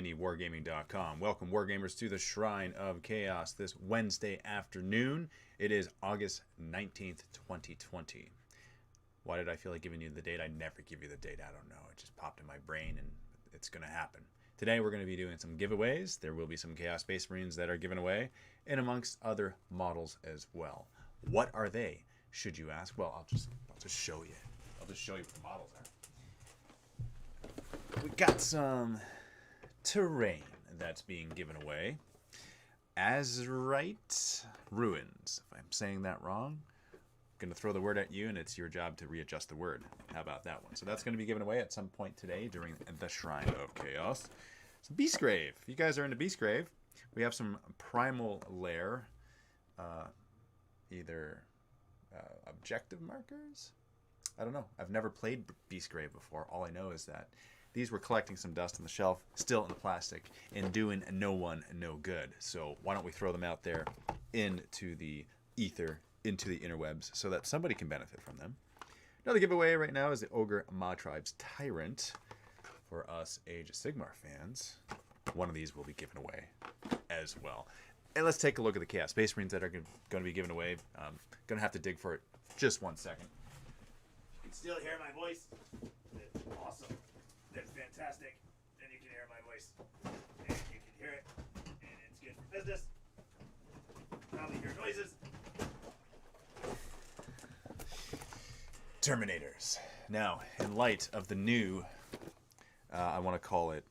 miniwargaming.com. Welcome, Wargamers, to the Shrine of Chaos this Wednesday afternoon. It is August 19th, 2020. Why did I feel like giving you the date? I never give you the date. I don't know. It just popped in my brain, and it's going to happen. Today, we're going to be doing some giveaways. There will be some Chaos Space Marines that are given away, and amongst other models as well. What are they, should you ask? Well, I'll just show you. I'll just show you what the models are. We got some terrain that's being given away. Azurite Ruins. If I'm saying that wrong, I'm going to throw the word at you, and it's your job to readjust the word. How about that one? So that's going to be given away at some point today during the Shrine of Chaos. So Beastgrave. If you guys are into Beastgrave, we have some Primal Lair, either objective markers? I don't know. I've never played Beastgrave before. All I know is that these were collecting some dust on the shelf, still in the plastic, and doing no one no good. So why don't we throw them out there into the ether, into the interwebs, so that somebody can benefit from them. Another giveaway right now is the Ogre Matribe's Tyrant. For us Age of Sigmar fans, one of these will be given away as well. And let's take a look at the Chaos Space Marines that are going to be given away. Going to have to dig for it just 1 second. You can still hear my voice. It's awesome. That's fantastic. Then you can hear my voice. And you can hear it. And it's good for business. Probably hear noises. Terminators. Now, in light of the new, I want to call it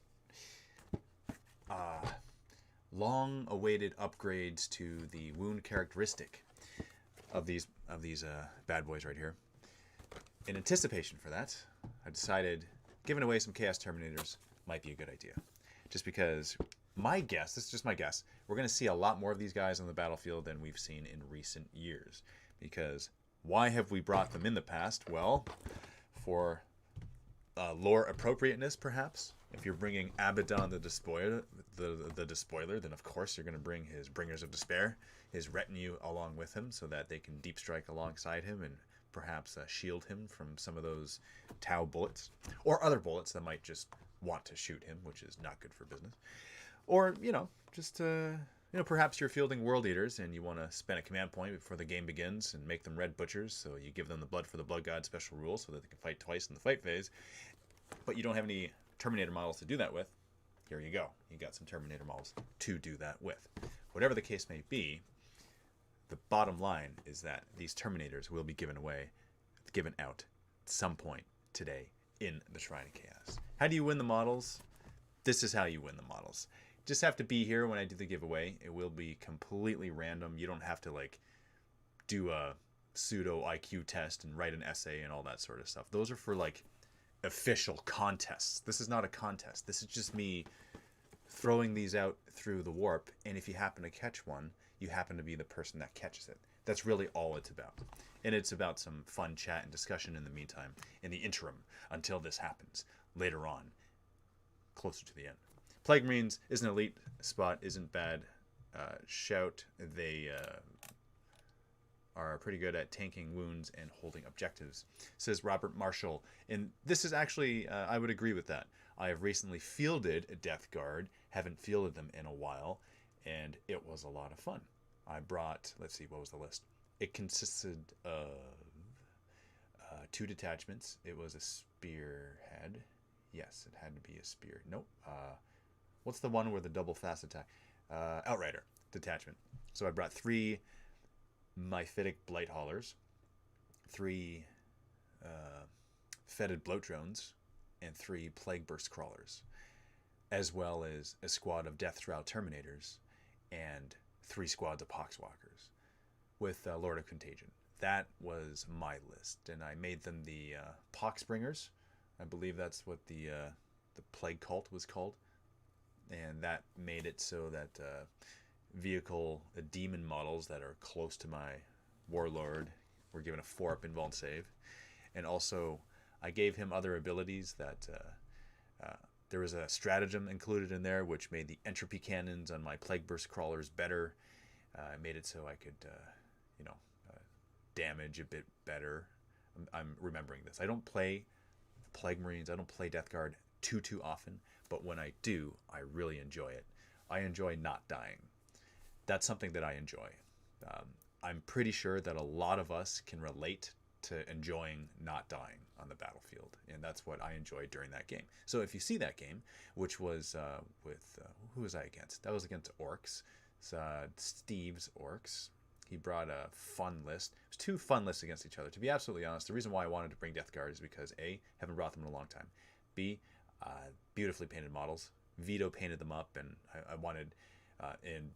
long-awaited upgrades to the wound characteristic of these bad boys right here. In anticipation for that, I decided giving away some Chaos Terminators might be a good idea. Just because my guess, this is just my guess, we're going to see a lot more of these guys on the battlefield than we've seen in recent years. Because why have we brought them in the past? Well, for lore appropriateness, perhaps. If you're bringing Abaddon the Despoiler, then of course you're going to bring his Bringers of Despair, his retinue along with him, so that they can deep strike alongside him and perhaps shield him from some of those Tau bullets, or other bullets that might just want to shoot him, which is not good for business. Or, just perhaps you're fielding World Eaters and you want to spend a command point before the game begins and make them red butchers, so you give them the blood for the Blood God special rule so that they can fight twice in the fight phase, but you don't have any Terminator models to do that with. Here you go. You got some Terminator models to do that with. Whatever the case may be, the bottom line is that these Terminators will be given out at some point today in the Shrine of Chaos. How do you win the models? This is how you win the models. Just have to be here when I do the giveaway. It will be completely random. You don't have to do a pseudo IQ test and write an essay and all that sort of stuff. Those are for official contests. This is not a contest. This is just me throwing these out through the warp, and if you happen to catch one, you happen to be the person that catches it. That's really all it's about. And it's about some fun chat and discussion in the meantime, in the interim, until this happens later on, closer to the end. Plague Marines is an elite spot, isn't bad. Shout, they are pretty good at tanking wounds and holding objectives, says Robert Marshall. And this is actually, I would agree with that. I have recently fielded a Deathguard, haven't fielded them in a while, and it was a lot of fun. I brought, let's see, what was the list? It consisted of 2 detachments. It was a spearhead. Yes, it had to be a spear. Nope. What's the one where the double fast attack? Outrider detachment. So I brought 3 Mythic Blight Haulers, 3 Fetid Bloat Drones, and 3 Plague Burst Crawlers, as well as a squad of Death Shroud Terminators and 3 squads of Poxwalkers with Lord of Contagion. That was my list, and I made them the Poxbringers. I believe that's what the Plague Cult was called, and that made it so that demon models that are close to my Warlord were given a 4-up invuln save. And also, I gave him other abilities that there was a stratagem included in there, which made the entropy cannons on my Plague Burst Crawlers better. I made it so I could, damage a bit better. I'm remembering this. I don't play Plague Marines. I don't play Deathguard too often, but when I do, I really enjoy it. I enjoy not dying. That's something that I enjoy. Um, I'm pretty sure that a lot of us can relate to enjoying not dying on the battlefield, and that's what I enjoyed during that game. So if you see that game, which was with who was I against? That was against Orcs. It's, Steve's Orcs. He brought a fun list. It was two fun lists against each other. To be absolutely honest, the reason why I wanted to bring Deathguard is because A, haven't brought them in a long time. B, beautifully painted models. Vito painted them up, and I wanted, and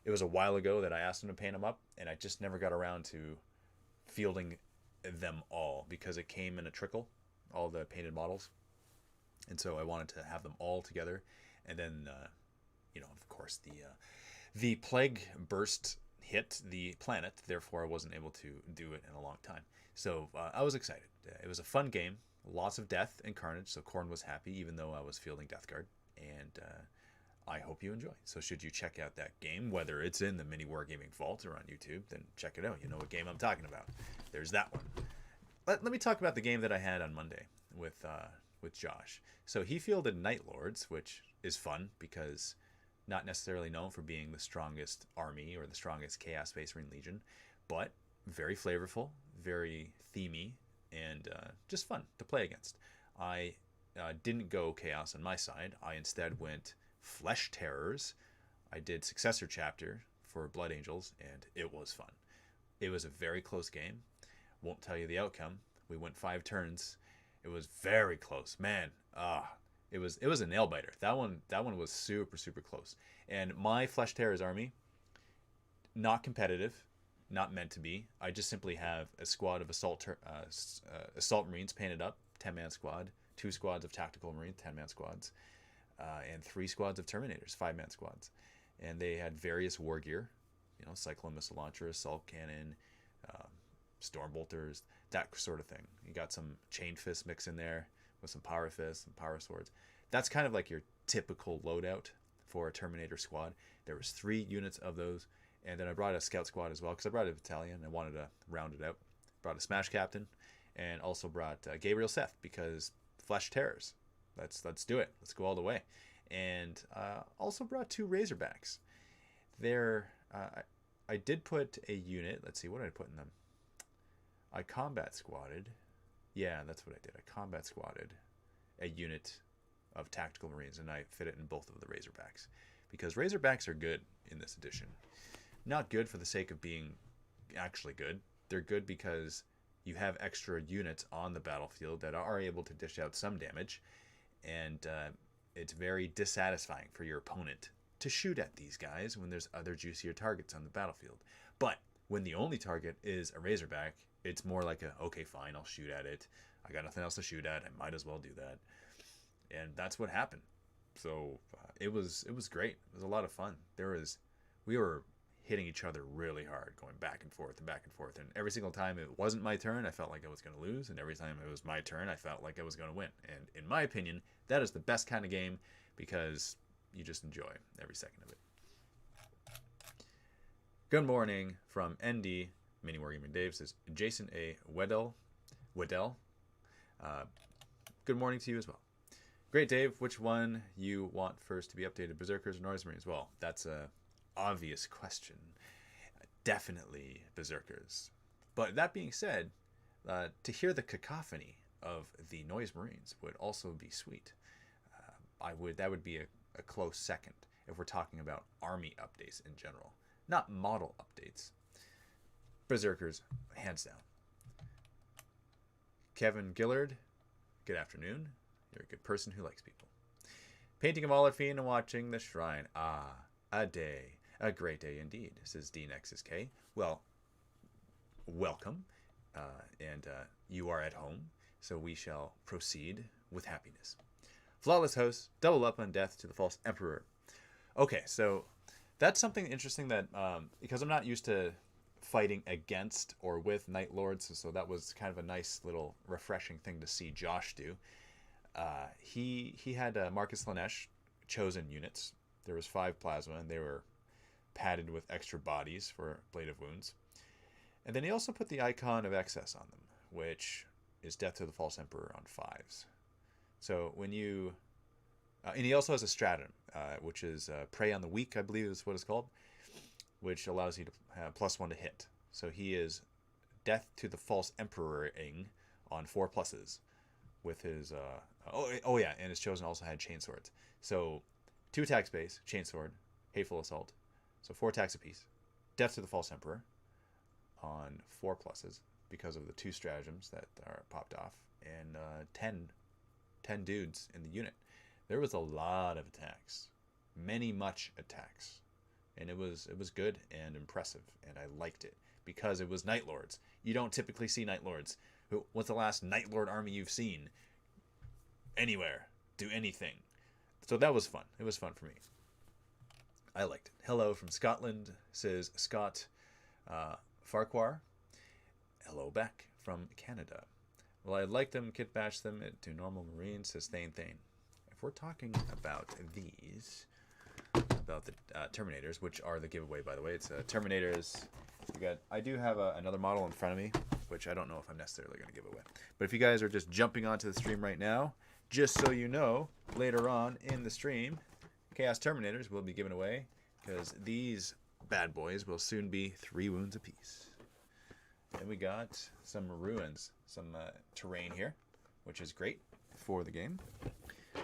it was a while ago that I asked him to paint them up, and I just never got around to fielding them all because it came in a trickle, all the painted models, and so I wanted to have them all together. And then, of course, the plague burst hit the planet, therefore I wasn't able to do it in a long time. So I was excited. It was a fun game, lots of death and carnage, so Corn was happy even though I was fielding Deathguard, and I hope you enjoy. So should you check out that game, whether it's in the Mini Wargaming Vault or on YouTube, then check it out. You know what game I'm talking about. There's that one. Let me talk about the game that I had on Monday with Josh. So he fielded Night Lords, which is fun because not necessarily known for being the strongest army or the strongest Chaos Space Marine Legion, but very flavorful, very themey, and just fun to play against. I didn't go Chaos on my side. I instead went Flesh Terrors. I did Successor Chapter for Blood Angels, and it was fun. It was a very close game. Won't tell you the outcome. We went 5 turns. It was very close, man. It was a nail biter. That one was super close. And my Flesh Terrors army, not competitive, not meant to be. I just simply have a squad of assault marines painted up, 10-man squad, 2 squads of tactical marines, 10-man squads, and 3 squads of Terminators, 5-man squads. And they had various war gear, Cyclone Missile Launcher, Assault Cannon, Storm Bolters, that sort of thing. You got some Chain Fist mix in there with some Power Fists and Power Swords. That's kind of like your typical loadout for a Terminator squad. There was 3 units of those, and then I brought a Scout squad as well because I brought a battalion and wanted to round it out. Brought a Smash Captain, and also brought Gabriel Seth because Flesh Terrors. Let's do it. Let's go all the way. And also brought 2 Razorbacks. I did put a unit. Let's see, what did I put in them? I combat squatted. Yeah, that's what I did. I combat squatted a unit of tactical marines, and I fit it in both of the Razorbacks because Razorbacks are good in this edition. Not good for the sake of being actually good. They're good because you have extra units on the battlefield that are able to dish out some damage, and it's very dissatisfying for your opponent to shoot at these guys when there's other juicier targets on the battlefield. But when the only target is a Razorback, it's more like okay, fine, I'll shoot at it. I got nothing else to shoot at. I might as well do that. And that's what happened. So it was great. It was a lot of fun. We were hitting each other really hard, going back and forth and back and forth. And every single time it wasn't my turn, I felt like I was going to lose. And every time it was my turn, I felt like I was going to win. And in my opinion, that is the best kind of game because you just enjoy every second of it. Good morning from ND Mini Wargaming Dave says Jason A. Weddell. Good morning to you as well. Great, Dave. Which one you want first to be updated, Berserkers or Noise Marines? Well, that's a obvious question. Definitely Berserkers. But that being said, to hear the cacophony of the Noise Marines would also be sweet. That would be a close second if we're talking about army updates in general, not model updates. Berserkers, hands down. Kevin Gillard, good afternoon. You're a good person who likes people. Painting of Olafine and watching the shrine. A day. A great day indeed, says DNXSK. Well, welcome. And you are at home, so we shall proceed with happiness. Flawless host, double up on death to the false emperor. Okay, so that's something interesting that, because I'm not used to fighting against or with Night Lords, so that was kind of a nice little refreshing thing to see Josh do. He had Marcus Lanesh chosen units. There was 5 plasma, and they were padded with extra bodies for Blade of Wounds. And then he also put the icon of excess on them, which is death to the false emperor on 5s. So when you And he also has a stratum, which is Prey on the Weak, I believe is what it's called, which allows you to have +1 to hit. So he is Death to the False Emperoring on 4 pluses with his... oh yeah, and his chosen also had chainswords. So 2 attacks base, chainsword, hateful assault. So 4 attacks apiece. Death to the False Emperor on 4 pluses because of the 2 stratagems that are popped off, and 10 dudes in the unit. There was a lot of attacks, much attacks, and it was good and impressive, and I liked it because it was Night Lords. You don't typically see Night Lords. What's the last Night Lord army you've seen? Anywhere, do anything. So that was fun. It was fun for me. I liked it. Hello from Scotland, says Scott Farquhar. Hello back from Canada. Well, I like them, kit bash them to normal Marines, says Thane Thane. If we're talking about these, about the Terminators, which are the giveaway, by the way, it's Terminators. I do have another model in front of me, which I don't know if I'm necessarily going to give away. But if you guys are just jumping onto the stream right now, just so you know, later on in the stream, Chaos Terminators will be given away because these bad boys will soon be 3 wounds apiece. And we got some ruins, some terrain here, which is great for the game.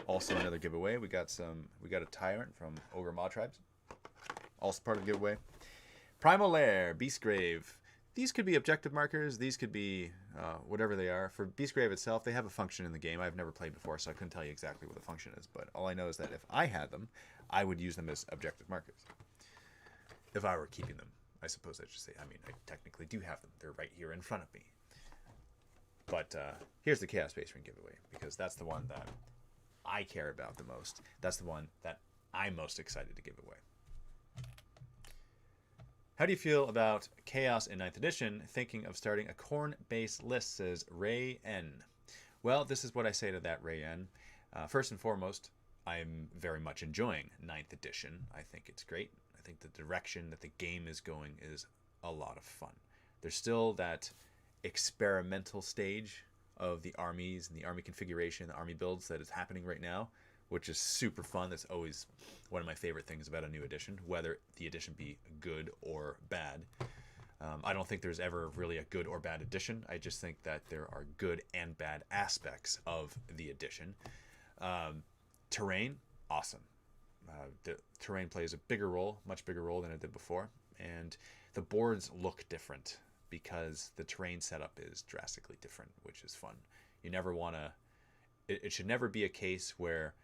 Also another giveaway. We got a Tyrant from Ogre Maw Tribes, also part of the giveaway. Primal Lair, Beastgrave. These could be objective markers. These could be whatever they are. For Beastgrave itself, they have a function in the game. I've never played before, so I couldn't tell you exactly what the function is. But all I know is that if I had them, I would use them as objective markers. If I were keeping them, I suppose I should say. I mean, I technically do have them. They're right here in front of me. But here's the Chaos Space Ring giveaway, because that's the one that I care about the most. That's the one that I'm most excited to give away. How do you feel about Chaos in 9th edition? Thinking of starting a Khorne-based list, says Ray N. Well, this is what I say to that, Ray N. First and foremost, I'm very much enjoying 9th edition. I think it's great. I think the direction that the game is going is a lot of fun. There's still that experimental stage of the armies and the army configuration, the army builds that is happening right now, which is super fun. That's always one of my favorite things about a new edition, whether the edition be good or bad. I don't think there's ever really a good or bad edition. I just think that there are good and bad aspects of the edition. Terrain, awesome. The terrain plays a bigger role, much bigger role than it did before. And the boards look different because the terrain setup is drastically different, which is fun. You never want to... It should never be a case where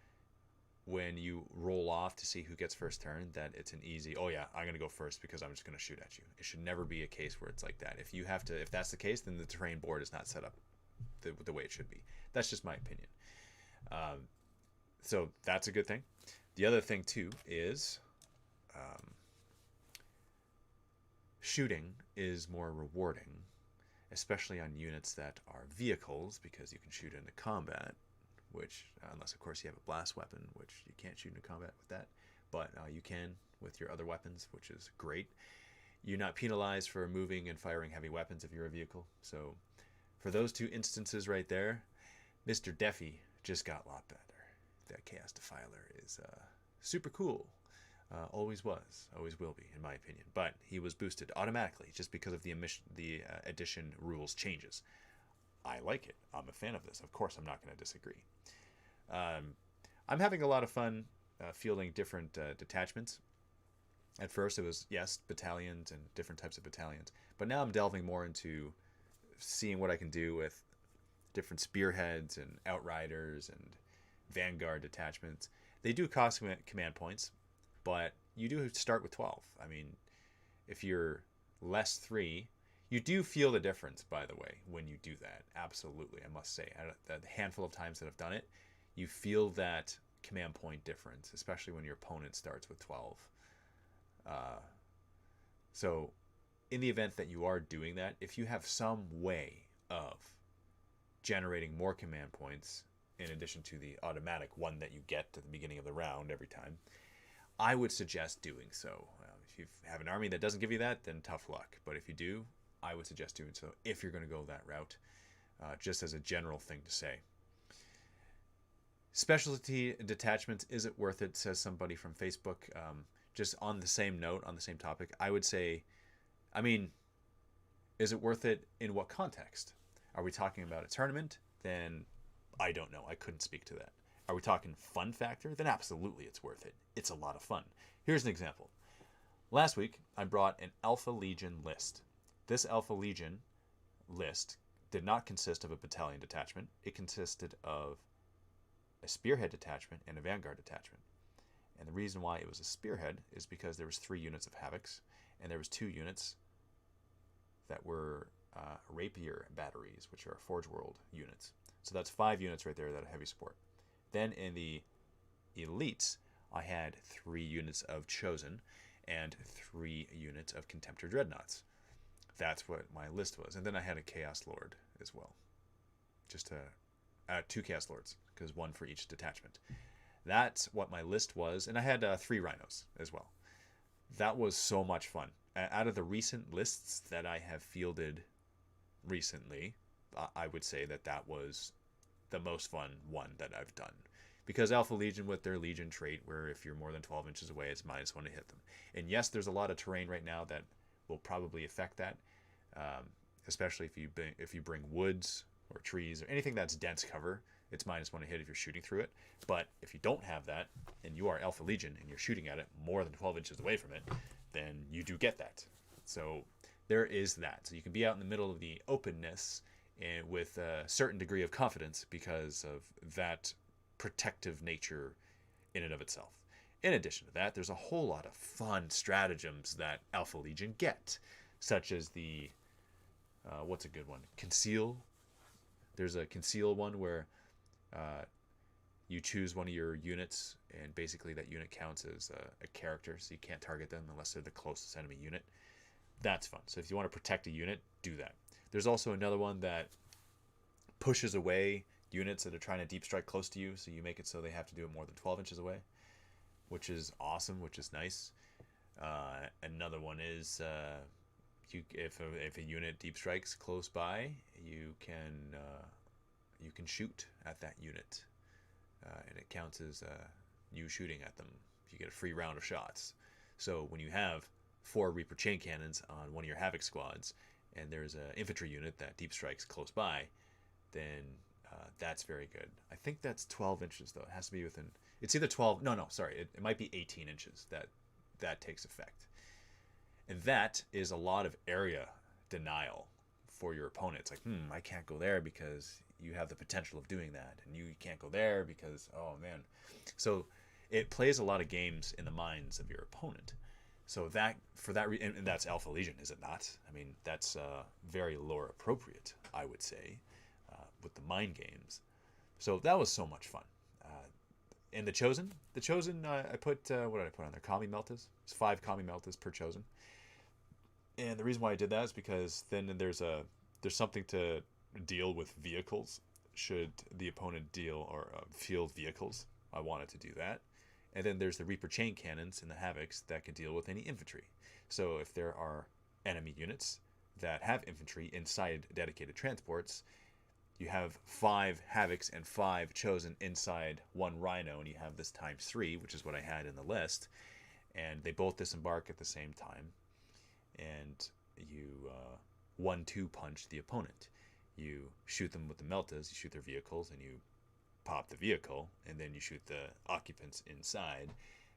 when you roll off to see who gets first turn, that it's an easy, oh yeah, I'm going to go first because I'm just going to shoot at you. It should never be a case where it's like that. If that's the case, then the terrain board is not set up the way it should be. That's just my opinion. So that's a good thing. The other thing too is shooting is more rewarding, especially on units that are vehicles, because you can shoot into combat, which, unless of course you have a blast weapon, which you can't shoot into combat with that, but you can with your other weapons, which is great. You're not penalized for moving and firing heavy weapons if you're a vehicle. So for those 2 instances right there, Mr. Deffy just got a lot better. That Chaos Defiler is super cool. Always was, always will be, in my opinion. But he was boosted automatically just because of the edition rules changes. I like it. I'm a fan of this. Of course, I'm not going to disagree. I'm having a lot of fun fielding different detachments. At first, it was, yes, battalions and different types of battalions. But now I'm delving more into seeing what I can do with different spearheads and outriders and vanguard detachments. They do cost command points, but you do start with 12. I mean, if you're less 3, you do feel the difference, by the way, when you do that. Absolutely, I must say. The handful of times that I've done it, you feel that command point difference, especially when your opponent starts with 12. So in the event that you are doing that, if you have some way of generating more command points in addition to the automatic one that you get at the beginning of the round every time, I would suggest doing so. If you have an army that doesn't give you that, then tough luck. But if you do, I would suggest doing so if you're going to go that route, just as a general thing to say. Specialty detachments, is it worth it? Says somebody from Facebook. Just on the same note, on the same topic, I would say, I mean, is it worth it in what context? Are we talking about a tournament? Then I don't know. I couldn't speak to that. Are we talking fun factor? Then absolutely it's worth it. It's a lot of fun. Here's an example. Last week, I brought an Alpha Legion list. This Alpha Legion list did not consist of a battalion detachment. It consisted of a spearhead detachment and a vanguard detachment. And the reason why it was a spearhead is because there was 3 units of Havocs, and there was 2 units that were rapier batteries, which are Forge World units. So that's 5 units right there that are heavy support. Then in the elites, I had 3 units of Chosen and 3 units of Contemptor Dreadnoughts. That's what my list was. And then I had a Chaos Lord as well. Just 2 Chaos Lords, because 1 for each detachment. That's what my list was. And I had 3 Rhinos as well. That was so much fun. Out of the recent lists that I have fielded recently, I would say that that was the most fun one that I've done. Because Alpha Legion, with their Legion trait, where if you're more than 12 inches away, it's -1 to hit them. And yes, there's a lot of terrain right now that will probably affect that, especially if you bring woods or trees or anything that's dense cover. It's -1 to hit if you're shooting through it. But if you don't have that, and you are Alpha Legion, and you're shooting at it more than 12 inches away from it, then you do get that. So there is that. So you can be out in the middle of the openness and with a certain degree of confidence because of that protective nature in and of itself. In addition to that, there's a whole lot of fun stratagems that Alpha Legion get, such as the, what's a good one? Conceal. There's a Conceal one where you choose one of your units, and basically that unit counts as a character, so you can't target them unless they're the closest enemy unit. That's fun. So if you want to protect a unit, do that. There's also another one that pushes away units that are trying to deep strike close to you, so you make it so they have to do it more than 12 inches away, which is awesome, which is nice. Another one is if a unit deep strikes close by, you can shoot at that unit, and it counts as you shooting at them. You get a free round of shots. So when you have 4 Reaper chain cannons on one of your Havoc squads, and there's an infantry unit that deep strikes close by, then that's very good. I think that's 12 inches, though. It has to be within... It's either 12... No, sorry. It might be 18 inches that takes effect. And that is a lot of area denial for your opponent. It's like, I can't go there because you have the potential of doing that. And you can't go there because, oh, man. So it plays a lot of games in the minds of your opponent. So that, for that reason, and that's Alpha Legion, is it not? I mean, that's very lore appropriate, I would say, with the mind games. So that was so much fun. And the Chosen, I put, what did I put on there? Kami Meltas. It's 5 Kami Meltas per Chosen. And the reason why I did that is because then there's something to deal with vehicles. Should the opponent deal or field vehicles, I wanted to do that. And then there's the Reaper chain cannons and the Havocs that can deal with any infantry. So if there are enemy units that have infantry inside dedicated transports, you have 5 Havocs and 5 Chosen inside 1 Rhino, and you have this ×3, which is what I had in the list. And they both disembark at the same time. And you 1-2 punch the opponent. You shoot them with the Meltas, you shoot their vehicles, and you pop the vehicle, and then you shoot the occupants inside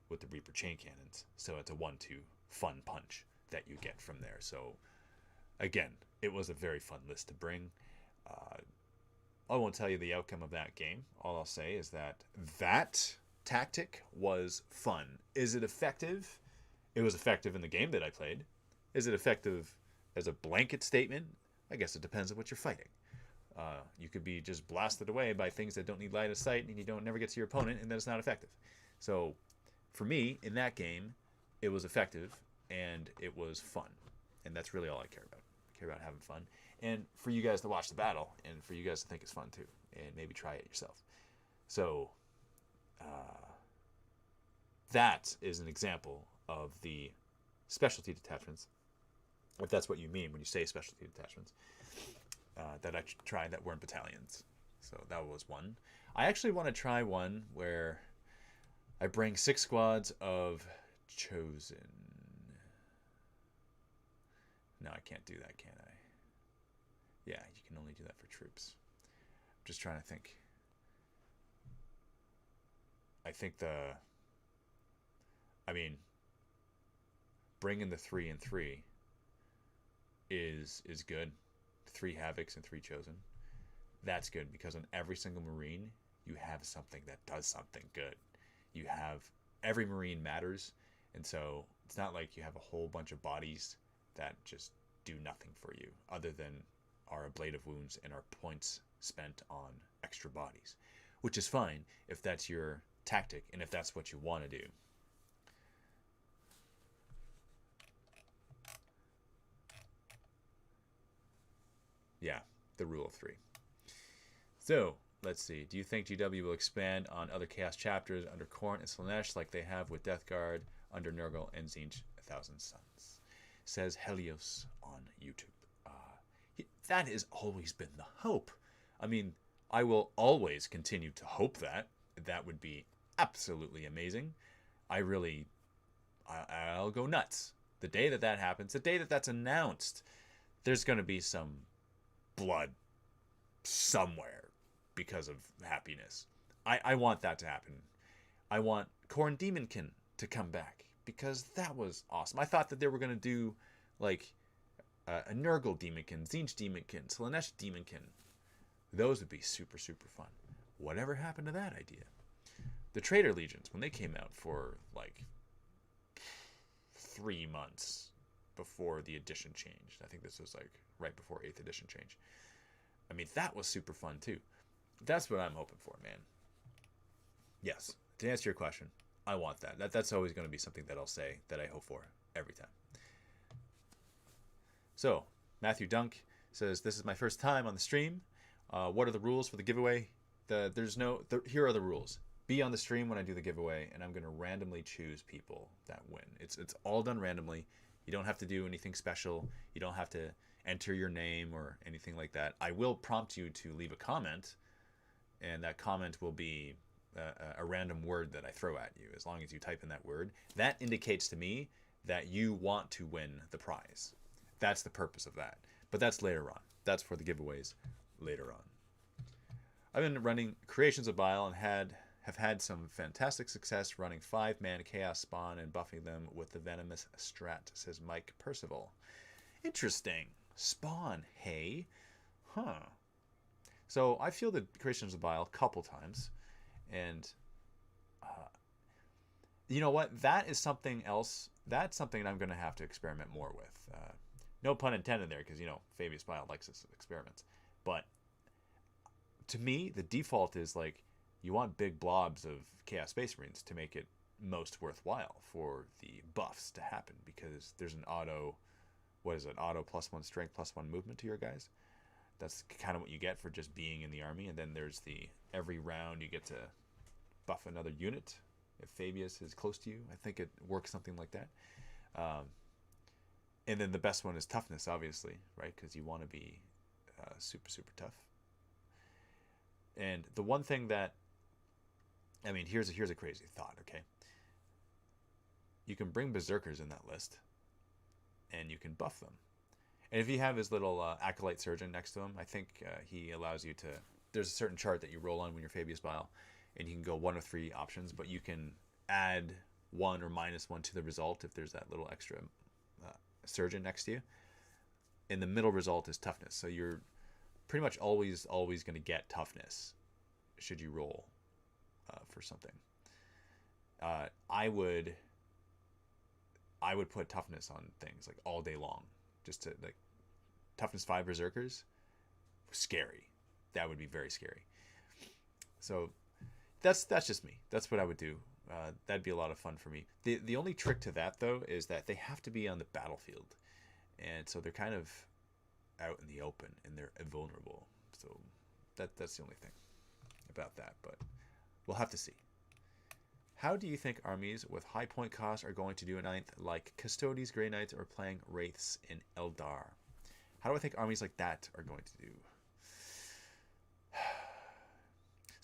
with the Reaper chain cannons. So it's a 1-2 fun punch that you get from there. So again, it was a very fun list to bring. I won't tell you the outcome of that game. All I'll say is that tactic was fun. Is it effective? It was effective in the game that I played. Is it effective as a blanket statement? I guess it depends on what you're fighting. You could be just blasted away by things that don't need line of sight, and you don't never get to your opponent, and then it's not effective. So for me, in that game, it was effective, and it was fun. And that's really all I care about. I care about having fun. And for you guys to watch the battle, and for you guys to think it's fun too, and maybe try it yourself. So that is an example of the specialty detachments, if that's what you mean when you say specialty detachments, that I tried that weren't battalions. So that was one. I actually want to try one where I bring 6 squads of Chosen. No, I can't do that, can I? Yeah, you can only do that for troops. I'm just trying to think. I think bringing the 3 and 3 is good. 3 Havocs and 3 Chosen. That's good because on every single Marine, you have something that does something good. You have every Marine matters, and so it's not like you have a whole bunch of bodies that just do nothing for you other than our ablative wounds and our points spent on extra bodies, which is fine if that's your tactic and if that's what you want to do. Yeah, the rule of 3. So, let's see. Do you think GW will expand on other Chaos chapters under Khorne and Slaanesh like they have with Deathguard under Nurgle and Tzeentch 1,000 Suns? Says Helios on YouTube. That has always been the hope. I mean, I will always continue to hope that. That would be absolutely amazing. I'll go nuts. The day that happens, the day that's announced, there's going to be some blood somewhere because of happiness. I want that to happen. I want Khorne Demonkin to come back because that was awesome. I thought that they were going to do like a Nurgle Demonkin, Tzeentch Demonkin, Slaanesh Demonkin. Those would be super, super fun. Whatever happened to that idea? The Traitor Legions, when they came out for like 3 months before the edition changed. I think this was like right before 8th edition change. I mean, that was super fun too. That's what I'm hoping for, man. Yes, to answer your question, I want that. That's always going to be something that I'll say that I hope for every time. So, Matthew Dunk says, this is my first time on the stream. What are the rules for the giveaway? Here are the rules. Be on the stream when I do the giveaway, and I'm going to randomly choose people that win. It's all done randomly. You don't have to do anything special. You don't have to enter your name or anything like that. I will prompt you to leave a comment, and that comment will be a random word that I throw at you. As long as you type in that word, that indicates to me that you want to win the prize. That's the purpose of that. But that's later on. That's for the giveaways later on. I've been running Creations of Bile and have had some fantastic success running 5-man Chaos Spawn and buffing them with the Venomous Strat, says Mike Percival. Interesting. Spawn, hey? Huh. So I feel the Creations of Bile a couple times, and you know what? That is something else. That's something I'm going to have to experiment more with. No pun intended there, because, Fabius Bile likes his experiments. But to me, the default is like, you want big blobs of Chaos Space Marines to make it most worthwhile for the buffs to happen, because there's an auto +1 strength, +1 movement to your guys. That's kind of what you get for just being in the army. And then there's the every round you get to buff another unit if Fabius is close to you. I think it works something like that. And then the best one is toughness, obviously, right? Because you want to be super, super tough. And the one thing that, here's a crazy thought, okay? You can bring Berserkers in that list, and you can buff them. And if you have his little Acolyte Surgeon next to him, I think he allows you to... There's a certain chart that you roll on when you're Fabius Bile, and you can go 1 of 3 options, but you can add 1 or -1 to the result if there's that little extra Surgeon next to you. And the middle result is toughness. So you're pretty much always going to get toughness should you roll for something. I would put toughness on things like all day long, just to like toughness 5 Berserkers. Scary. That would be very scary. So that's just me. That's what I would do. That'd be a lot of fun for me. The only trick to that, though, is that they have to be on the battlefield, and so they're kind of out in the open and they're invulnerable. So that's the only thing about that. But we'll have to see. How do you think armies with high point costs are going to do at 9th, like Custodes, Grey Knights, or playing Wraiths in Eldar? How do I think armies like that are going to do?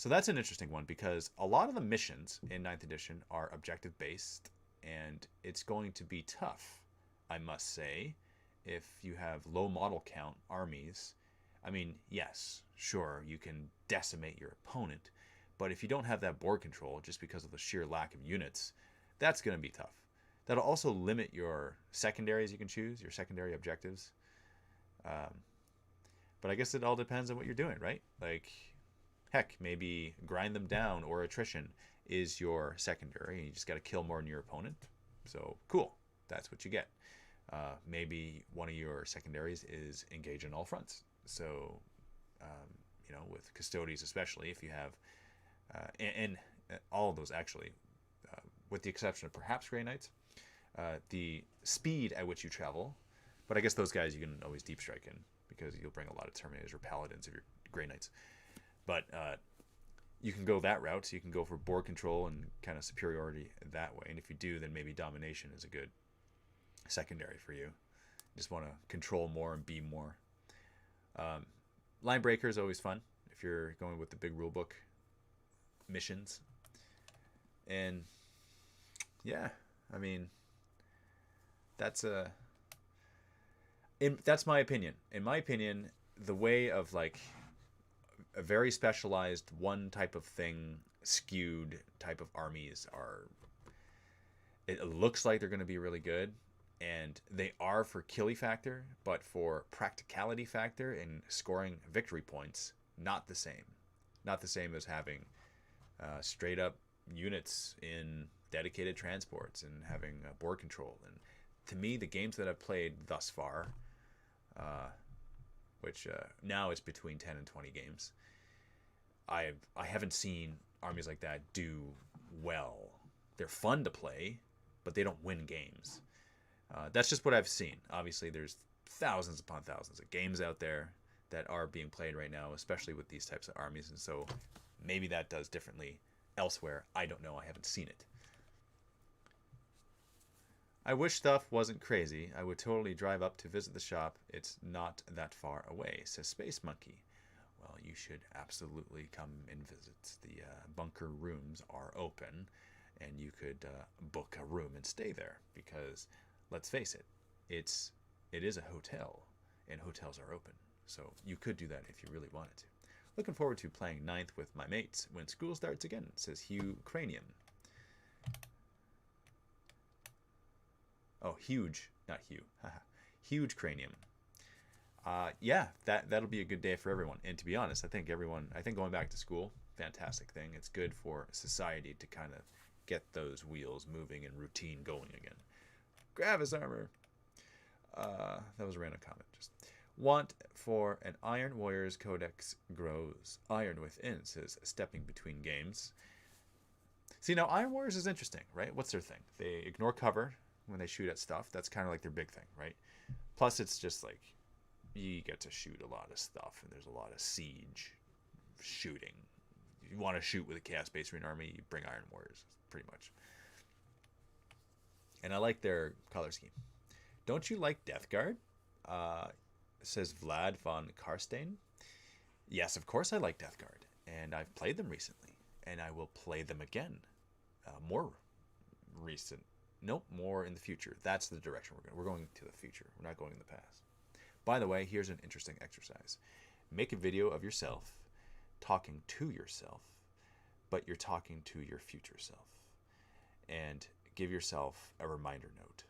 So that's an interesting one because a lot of the missions in ninth edition are objective based, and it's going to be tough, I must say, if you have low model count armies. I mean, yes, sure, you can decimate your opponent, but if you don't have that board control just because of the sheer lack of units, that's going to be tough. That'll also limit your secondaries you can choose, your secondary objectives. But I guess it all depends on what you're doing, right? Like, heck, maybe grind them down or attrition is your secondary, and you just got to kill more than your opponent. So, cool. That's what you get. Maybe one of your secondaries is engage on all fronts. So, with custodies especially, if you have, and all of those actually, with the exception of perhaps Grey Knights, the speed at which you travel, but I guess those guys you can always deep strike in because you'll bring a lot of Terminators or Paladins of your Grey Knights. But you can go that route, so you can go for board control and kind of superiority that way. And if you do, then maybe domination is a good secondary for you. Just want to control more and be more. Line breaker is always fun if you're going with the big rulebook missions. And yeah, I mean, that's my opinion. In my opinion, the way of like a very specialized one type of thing skewed type of armies are, it looks like they're going to be really good, and they are for killie factor, but for practicality factor and scoring victory points, not the same as having straight up units in dedicated transports and having board control. And to me, the games that I've played thus far, which now it's between 10 and 20 games, I haven't seen armies like that do well. They're fun to play, but they don't win games. That's just what I've seen. Obviously, there's thousands upon thousands of games out there that are being played right now, especially with these types of armies, and so maybe that does differently elsewhere. I don't know. I haven't seen it. I wish stuff wasn't crazy. I would totally drive up to visit the shop. It's not that far away, says Space Monkey. Well, you should absolutely come and visit. The bunker rooms are open, and you could book a room and stay there because, let's face it, it is a hotel, and hotels are open. So you could do that if you really wanted to. Looking forward to playing ninth with my mates when school starts again, says Hugh Cranium. Oh, huge, not Hugh. Huge Cranium. Yeah, that'll be a good day for everyone. And to be honest, I think going back to school, fantastic thing. It's good for society to kind of get those wheels moving and routine going again. Gravis armor. That was a random comment. Just want for an Iron Warriors Codex grows. Iron within, says stepping between games. See, now Iron Warriors is interesting, right? What's their thing? They ignore cover when they shoot at stuff. That's kind of like their big thing, right? Plus, it's just like you get to shoot a lot of stuff, and there's a lot of siege shooting. You want to shoot with a Chaos Space Marine army, you bring Iron Warriors, pretty much. And I like their color scheme. Don't you like Deathguard? Says Vlad von Karstein. Yes, of course I like Deathguard, and I've played them recently, and I will play them again. More in the future. That's the direction we're going. We're going to the future. We're not going in the past. By the way, here's an interesting exercise. Make a video of yourself talking to yourself, but you're talking to your future self. And give yourself a reminder note.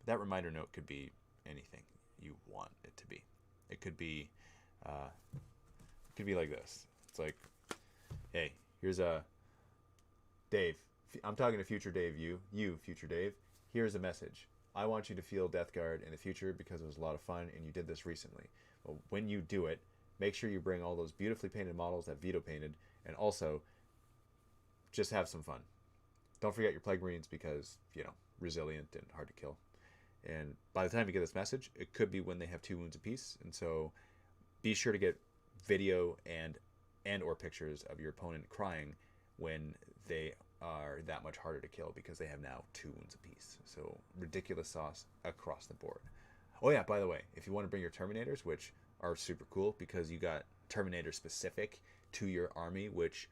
That reminder note could be anything you want it to be. It could be like this. It's like, hey, here's a Dave. I'm talking to future Dave. You future Dave. Here's a message. I want you to feel Deathguard in the future because it was a lot of fun and you did this recently. But when you do it, make sure you bring all those beautifully painted models that Vito painted, and also just have some fun. Don't forget your Plague Marines because, resilient and hard to kill. And by the time you get this message, it could be when they have 2 wounds apiece. And so be sure to get video and or pictures of your opponent crying when they are that much harder to kill because they have now 2 wounds apiece. So ridiculous sauce across the board. Oh yeah, by the way, if you want to bring your Terminators, which are super cool because you got Terminator specific to your army, which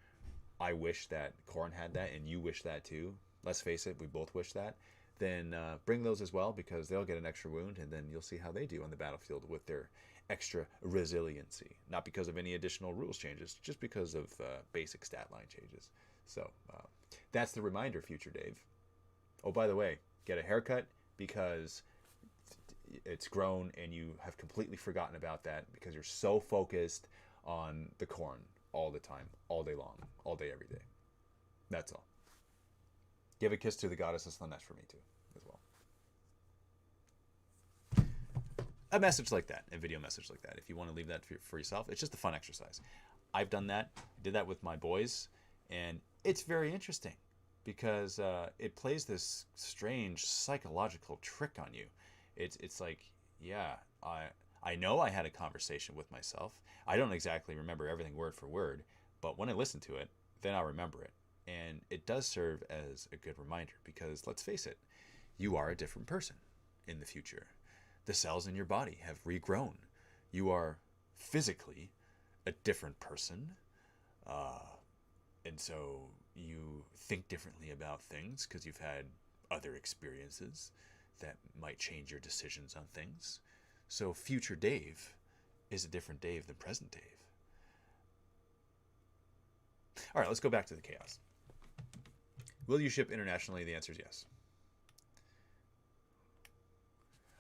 I wish that Khorne had that, and you wish that too. Let's face it, we both wish that. Then bring those as well, because they'll get an extra wound, and then you'll see how they do on the battlefield with their extra resiliency. Not because of any additional rules changes, just because of basic stat line changes. So that's the reminder, future Dave. Oh, by the way, get a haircut, because it's grown and you have completely forgotten about that because you're so focused on the Khorne all the time, all day long, all day, every day. That's all. Give a kiss to the goddess of Slanesh for me too, as well. A message like that, a video message like that, if you want to leave that for yourself, it's just a fun exercise. I've done that, did that with my boys, and it's very interesting because it plays this strange psychological trick on you. It's like, yeah, I know I had a conversation with myself. I don't exactly remember everything word for word, but when I listen to it, then I'll remember it. And it does serve as a good reminder, because let's face it, you are a different person in the future. The cells in your body have regrown. You are physically a different person. And so you think differently about things because you've had other experiences that might change your decisions on things. So future Dave is a different Dave than present Dave. All right, let's go back to the chaos. Will you ship internationally? The answer is yes.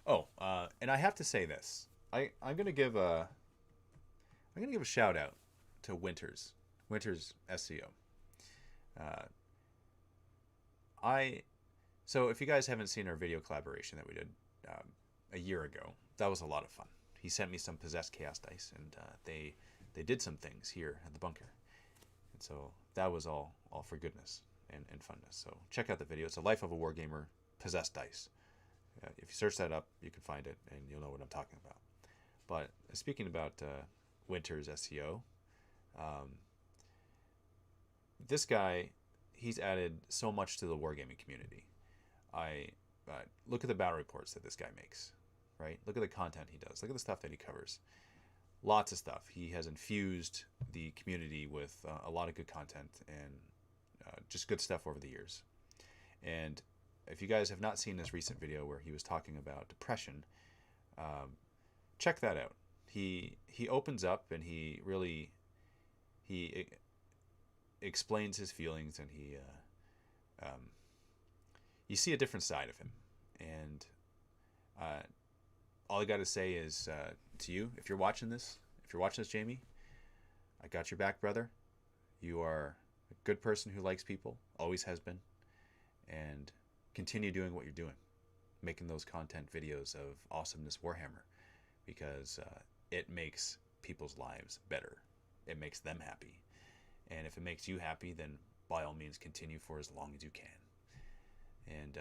Oh, and I have to say this. I'm gonna give a shout out to Winters SCO. So if you guys haven't seen our video collaboration that we did a year ago, that was a lot of fun. He sent me some possessed chaos dice, and they did some things here at the bunker, and so that was all for goodness and funness. So check out the video. It's a Life of a Wargamer possessed dice. If you search that up, you can find it, and you'll know what I'm talking about. But speaking about Winters SEO, this guy, he's added so much to the wargaming community. I look at the battle reports that this guy makes, right? Look at the content he does. Look at the stuff that he covers. Lots of stuff. He has infused the community with a lot of good content and just good stuff over the years. And if you guys have not seen this recent video where he was talking about depression, check that out. He opens up, and he explains his feelings, and you see a different side of him. And all I got to say is to you, if you're watching this, Jamie, I got your back, brother. You are a good person who likes people, always has been, and continue doing what you're doing, making those content videos of awesomeness Warhammer, because it makes people's lives better. It makes them happy. And if it makes you happy, then by all means continue for as long as you can. And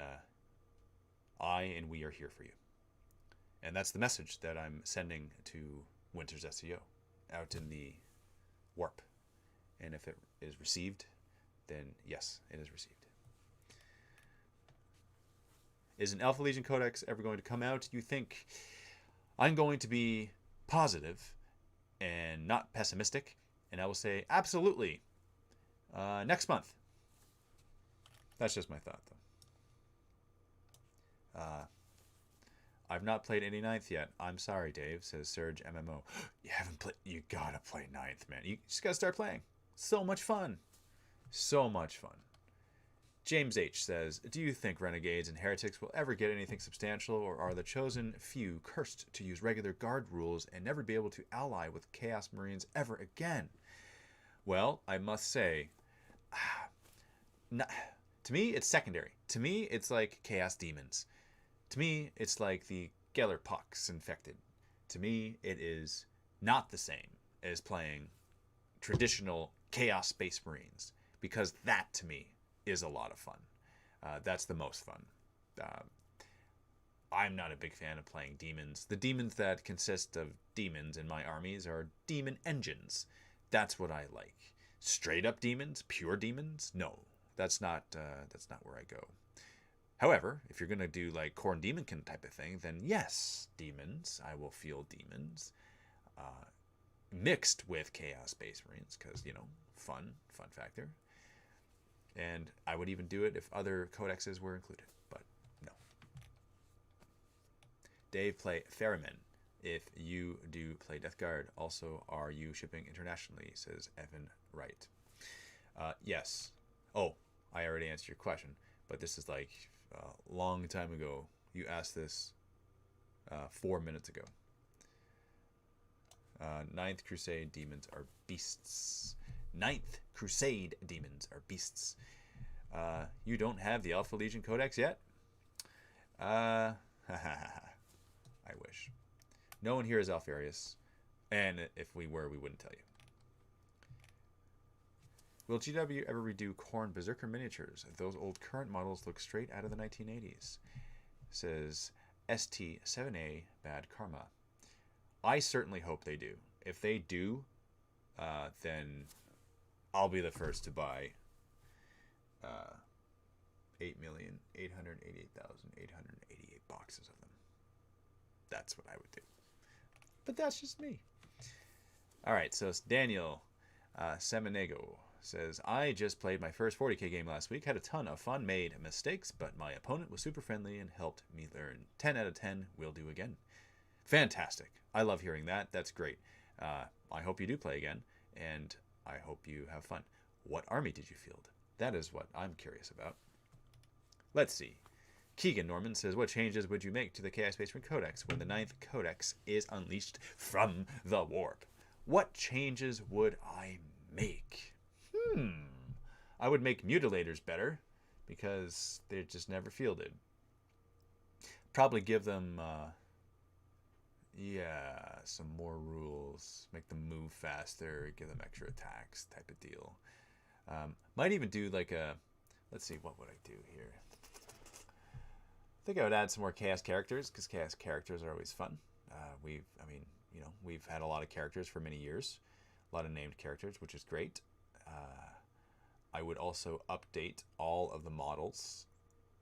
I and we are here for you. And that's the message that I'm sending to Winters SEO out in the warp. And if it is received, then yes, it is received. Is an Alpha Legion Codex ever going to come out? You think I'm going to be positive and not pessimistic, and I will say absolutely next month. That's just my thought, though. I've not played any ninth yet. I'm sorry, Dave, says Surge MMO. You haven't played. You gotta play ninth, man. You just gotta start playing. So much fun. So much fun. James H. says, do you think renegades and heretics will ever get anything substantial, or are the chosen few cursed to use regular guard rules and never be able to ally with Chaos Marines ever again? Well, I must say, to me, it's secondary. To me, it's like Chaos Demons. To me, it's like the Geller Pox infected. To me, it is not the same as playing traditional Chaos Space Marines, because that, to me, is a lot of fun. That's the most fun. I'm not a big fan of playing demons. The demons that consist of demons in my armies are demon engines. That's what I like. Straight up demons, pure demons? No, that's not where I go. However, if you're gonna do like Khorne Demonkin type of thing, then yes, demons. I will field demons, mixed with Chaos Space Marines, because fun factor. And I would even do it if other codexes were included, but no. Dave, play Ferryman. If you do play Deathguard, also, are you shipping internationally? Says Evan Wright. Yes. Oh, I already answered your question, but this is like a long time ago. You asked this 4 minutes ago. Ninth Crusade demons are beasts. Ninth Crusade demons are beasts. You don't have the Alpha Legion Codex yet? I wish. No one here is Alpharius, and if we were, we wouldn't tell you. Will GW ever redo Khorne Berserker miniatures? Those old current models look straight out of the 1980s. Says ST7A Bad Karma. I certainly hope they do. If they do, then I'll be the first to buy 8,888,888 boxes of them. That's what I would do. But that's just me. All right, so it's Daniel Semenego says, I just played my first 40k game last week, had a ton of fun, made mistakes, but my opponent was super friendly and helped me learn. 10 out of 10 will do again. Fantastic. I love hearing that. That's great. I hope you do play again, and I hope you have fun. What army did you field? That is what I'm curious about. Let's see. Keegan Norman says, what changes would you make to the Chaos Space Marine Codex when the 9th Codex is unleashed from the warp? What changes would I make? I would make mutilators better, because they're just never fielded. Probably give them, some more rules. Make them move faster, give them extra attacks type of deal. Might even do like a, let's see, what would I do here? I think I would add some more Chaos characters, because Chaos characters are always fun. We've had a lot of characters for many years. A lot of named characters, which is great. I would also update all of the models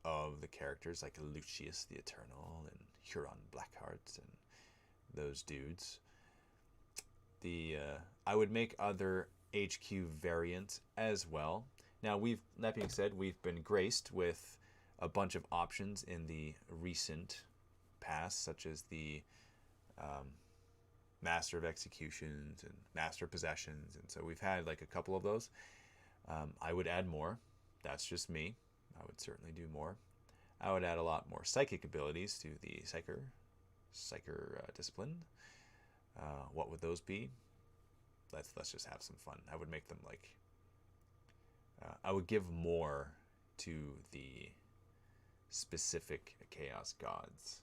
of the characters, like Lucius the Eternal and Huron Blackheart and those dudes. I would make other HQ variants as well. Now, that being said, we've been graced with a bunch of options in the recent past, such as the Master of Executions and Master of Possessions, and so we've had like a couple of those. I would add more. That's just me. I would certainly do more. I would add a lot more psychic abilities to the Psyker discipline. What would those be? Let's just have some fun. I would make them like, I would give more to the specific Chaos gods.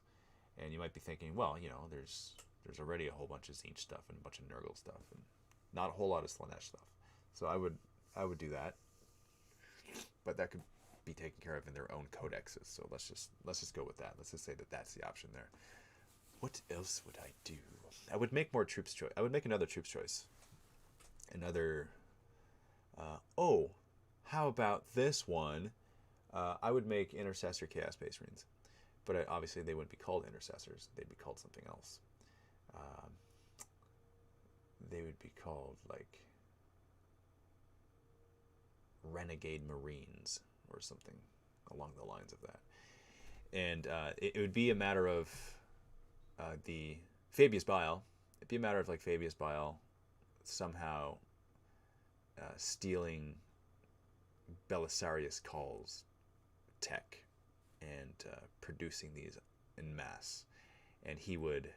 And you might be thinking, well, there's already a whole bunch of Tzeentch stuff and a bunch of Nurgle stuff and not a whole lot of Slaanesh stuff. So I would do that. But that could be taken care of in their own codexes. So let's just go with that. Let's just say that that's the option there. What else would I do? I would make more troops choice. I would make another troops choice. Another. How about this one? I would make Intercessor Chaos Space Marines, but obviously they wouldn't be called Intercessors. They'd be called something else. They would be called like Renegade Marines or something along the lines of that. And it would be a matter of the Fabius Bile. It'd be a matter of like Fabius Bile somehow stealing Belisarius Call's tech and producing these en masse. And he would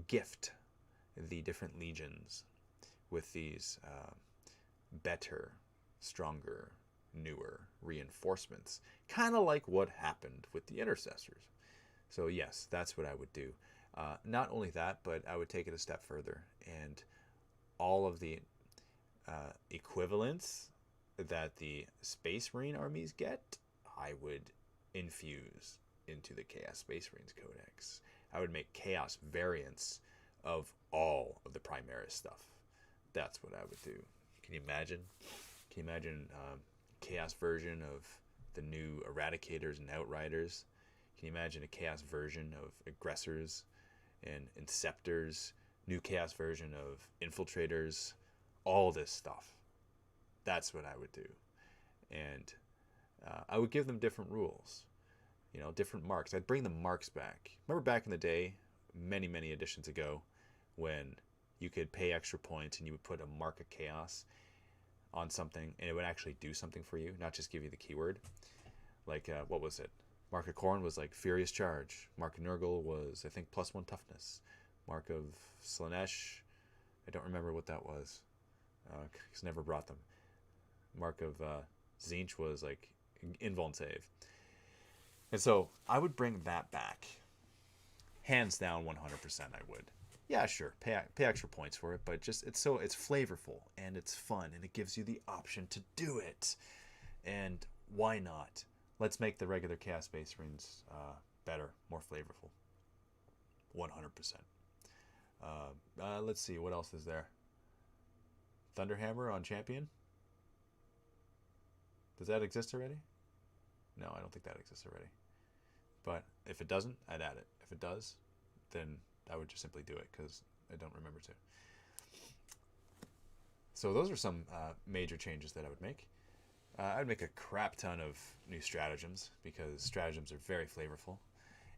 gift the different legions with these better, stronger, newer reinforcements, kind of like what happened with the Intercessors. So yes, that's what I would do. Not only that, but I would take it a step further, and all of the equivalents that the Space Marine armies get, I would infuse into the Chaos Space Marines Codex. I would make Chaos variants of all of the Primaris stuff. That's what I would do. Can you imagine? Can you imagine Chaos version of the new Eradicators and Outriders? Can you imagine a Chaos version of Aggressors and Inceptors? New Chaos version of Infiltrators? All this stuff. That's what I would do. and I would give them different rules, you know, different marks. I'd bring the marks back. Remember back in the day, many editions ago, when you could pay extra points and you would put a mark of chaos on something and it would actually do something for you, not just give you the keyword. Like, what was it? Mark of Khorne was like Furious Charge. Mark of Nurgle was, I think, +1 toughness. Mark of Slaanesh, I don't remember what that was, because never brought them. Mark of Tzeentch was like invuln save. And so I would bring that back. Hands down, 100% I would. Yeah, sure, pay extra points for it, but just it's flavorful and it's fun and it gives you the option to do it. And why not? Let's make the regular Chaos Space Marines better, more flavorful. 100%. Let's see, what else is there? Thunderhammer on Champion? Does that exist already? No, I don't think that exists already. But if it doesn't, I'd add it. If it does, then I would just simply do it because I don't remember to. So those are some major changes that I would make. I would make a crap ton of new stratagems because stratagems are very flavorful.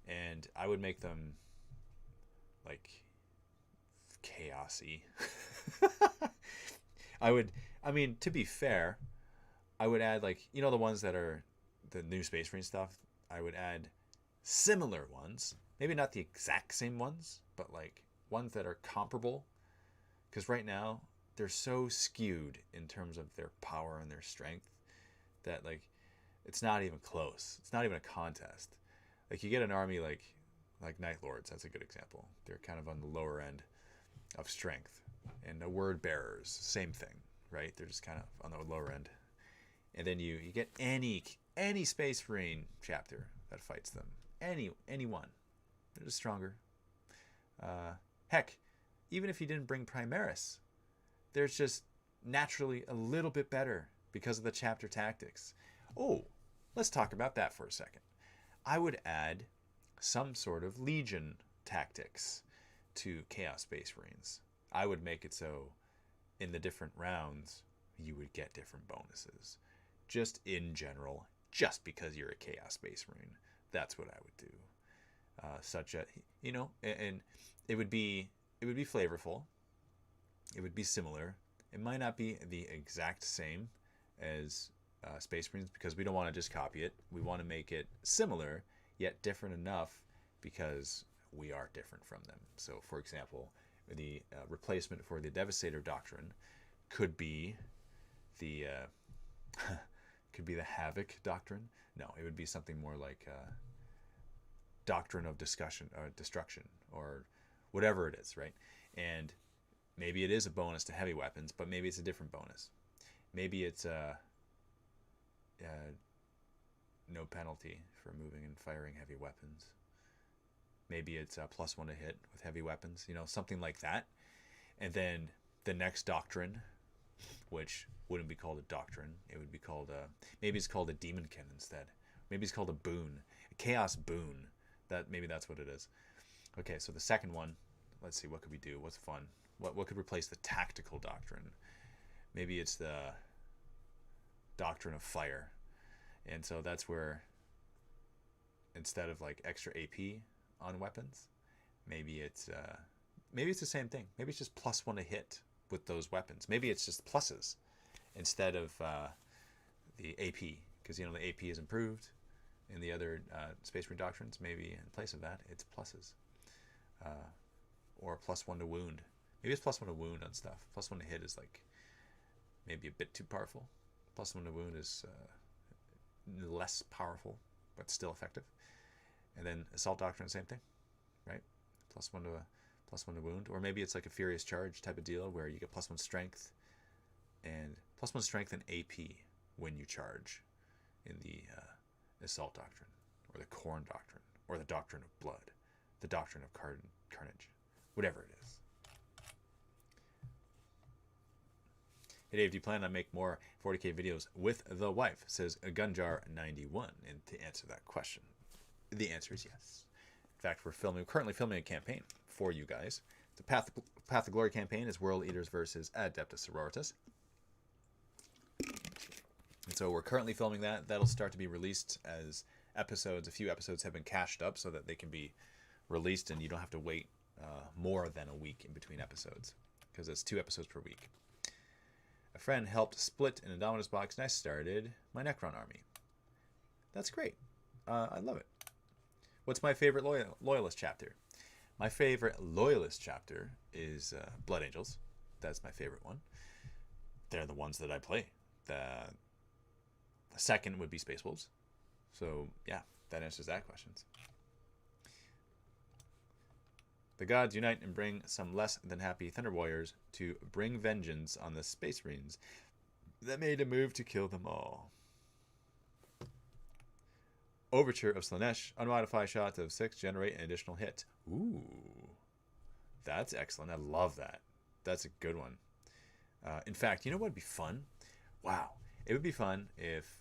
And I would make them like chaosy. I mean, to be fair, I would add, like, you know, the ones that are the new Space Marine stuff, I would add similar ones. Maybe not the exact same ones, but like ones that are comparable. Because right now, they're so skewed in terms of their power and their strength that, like, it's not even close. It's not even a contest. Like, you get an army like Night Lords, that's a good example. They're kind of on the lower end of strength. And the Word Bearers, same thing, right? They're just kind of on the lower end. And then you get any Space Marine chapter that fights them. Any one. They're just stronger. Heck, even if you didn't bring Primaris, they're just naturally a little bit better because of the chapter tactics. Oh, let's talk about that for a second. I would add some sort of Legion tactics to Chaos Space Marines. I would make it so in the different rounds you would get different bonuses. Just in general, just because you're a Chaos Space Marine. That's what I would do. Such a, you know, and it would be flavorful. It would be similar. It might not be the exact same as Space Marines because we don't want to just copy it. We want to make it similar yet different enough because we are different from them. So, for example, the replacement for the Devastator Doctrine could be the Havoc Doctrine. No, it would be something more like Doctrine of Destruction, or whatever it is, right? And maybe it is a bonus to heavy weapons, but maybe it's a different bonus. Maybe it's no penalty for moving and firing heavy weapons. Maybe it's a +1 to hit with heavy weapons, you know, something like that. And then the next doctrine, which wouldn't be called a doctrine, it would be called maybe it's called a demonkin instead. Maybe it's called a boon, a chaos boon. Maybe that's what it is. Okay, so the second one, let's see, what could we do? What's fun? What could replace the tactical doctrine? Maybe it's the doctrine of fire. And so that's where instead of like extra AP on weapons, maybe it's the same thing. Maybe it's just +1 to hit with those weapons. Maybe it's just pluses instead of the AP, because, you know, the AP is improved in the other Space Marine doctrines. Maybe in place of that, it's pluses. Or +1 to wound. Maybe it's +1 to wound on stuff. +1 to hit is like maybe a bit too powerful. +1 to wound is less powerful, but still effective. And then Assault Doctrine, same thing, right? +1 to wound. Or maybe it's like a Furious Charge type of deal where you get +1 strength and AP when you charge in the Assault Doctrine, or the Khorne Doctrine, or the Doctrine of Blood, the Doctrine of Carnage, whatever it is. Hey Dave, do you plan on make more 40k videos with the wife? Says Gunjar91. And to answer that question, the answer is yes. In fact, we're currently filming a campaign for you guys. The Path of Glory campaign is World Eaters versus Adeptus Sororitas. And so we're currently filming that. That'll start to be released as episodes. A few episodes have been cached up so that they can be released and you don't have to wait more than a week in between episodes, because it's 2 episodes per week. A friend helped split an Indominus box and I started my Necron army. That's great. I love it. What's my favorite loyalist chapter? My favorite loyalist chapter is Blood Angels. That's my favorite one. They're the ones that I play. The second would be Space Wolves. So yeah, that answers that question. The gods unite and bring some less than happy Thunder Warriors to bring vengeance on the Space Marines that made a move to kill them all. Overture of Slanesh. Unmodified shot of 6. Generate an additional hit. Ooh. That's excellent. I love that. That's a good one. In fact, you know what would be fun? Wow. It would be fun if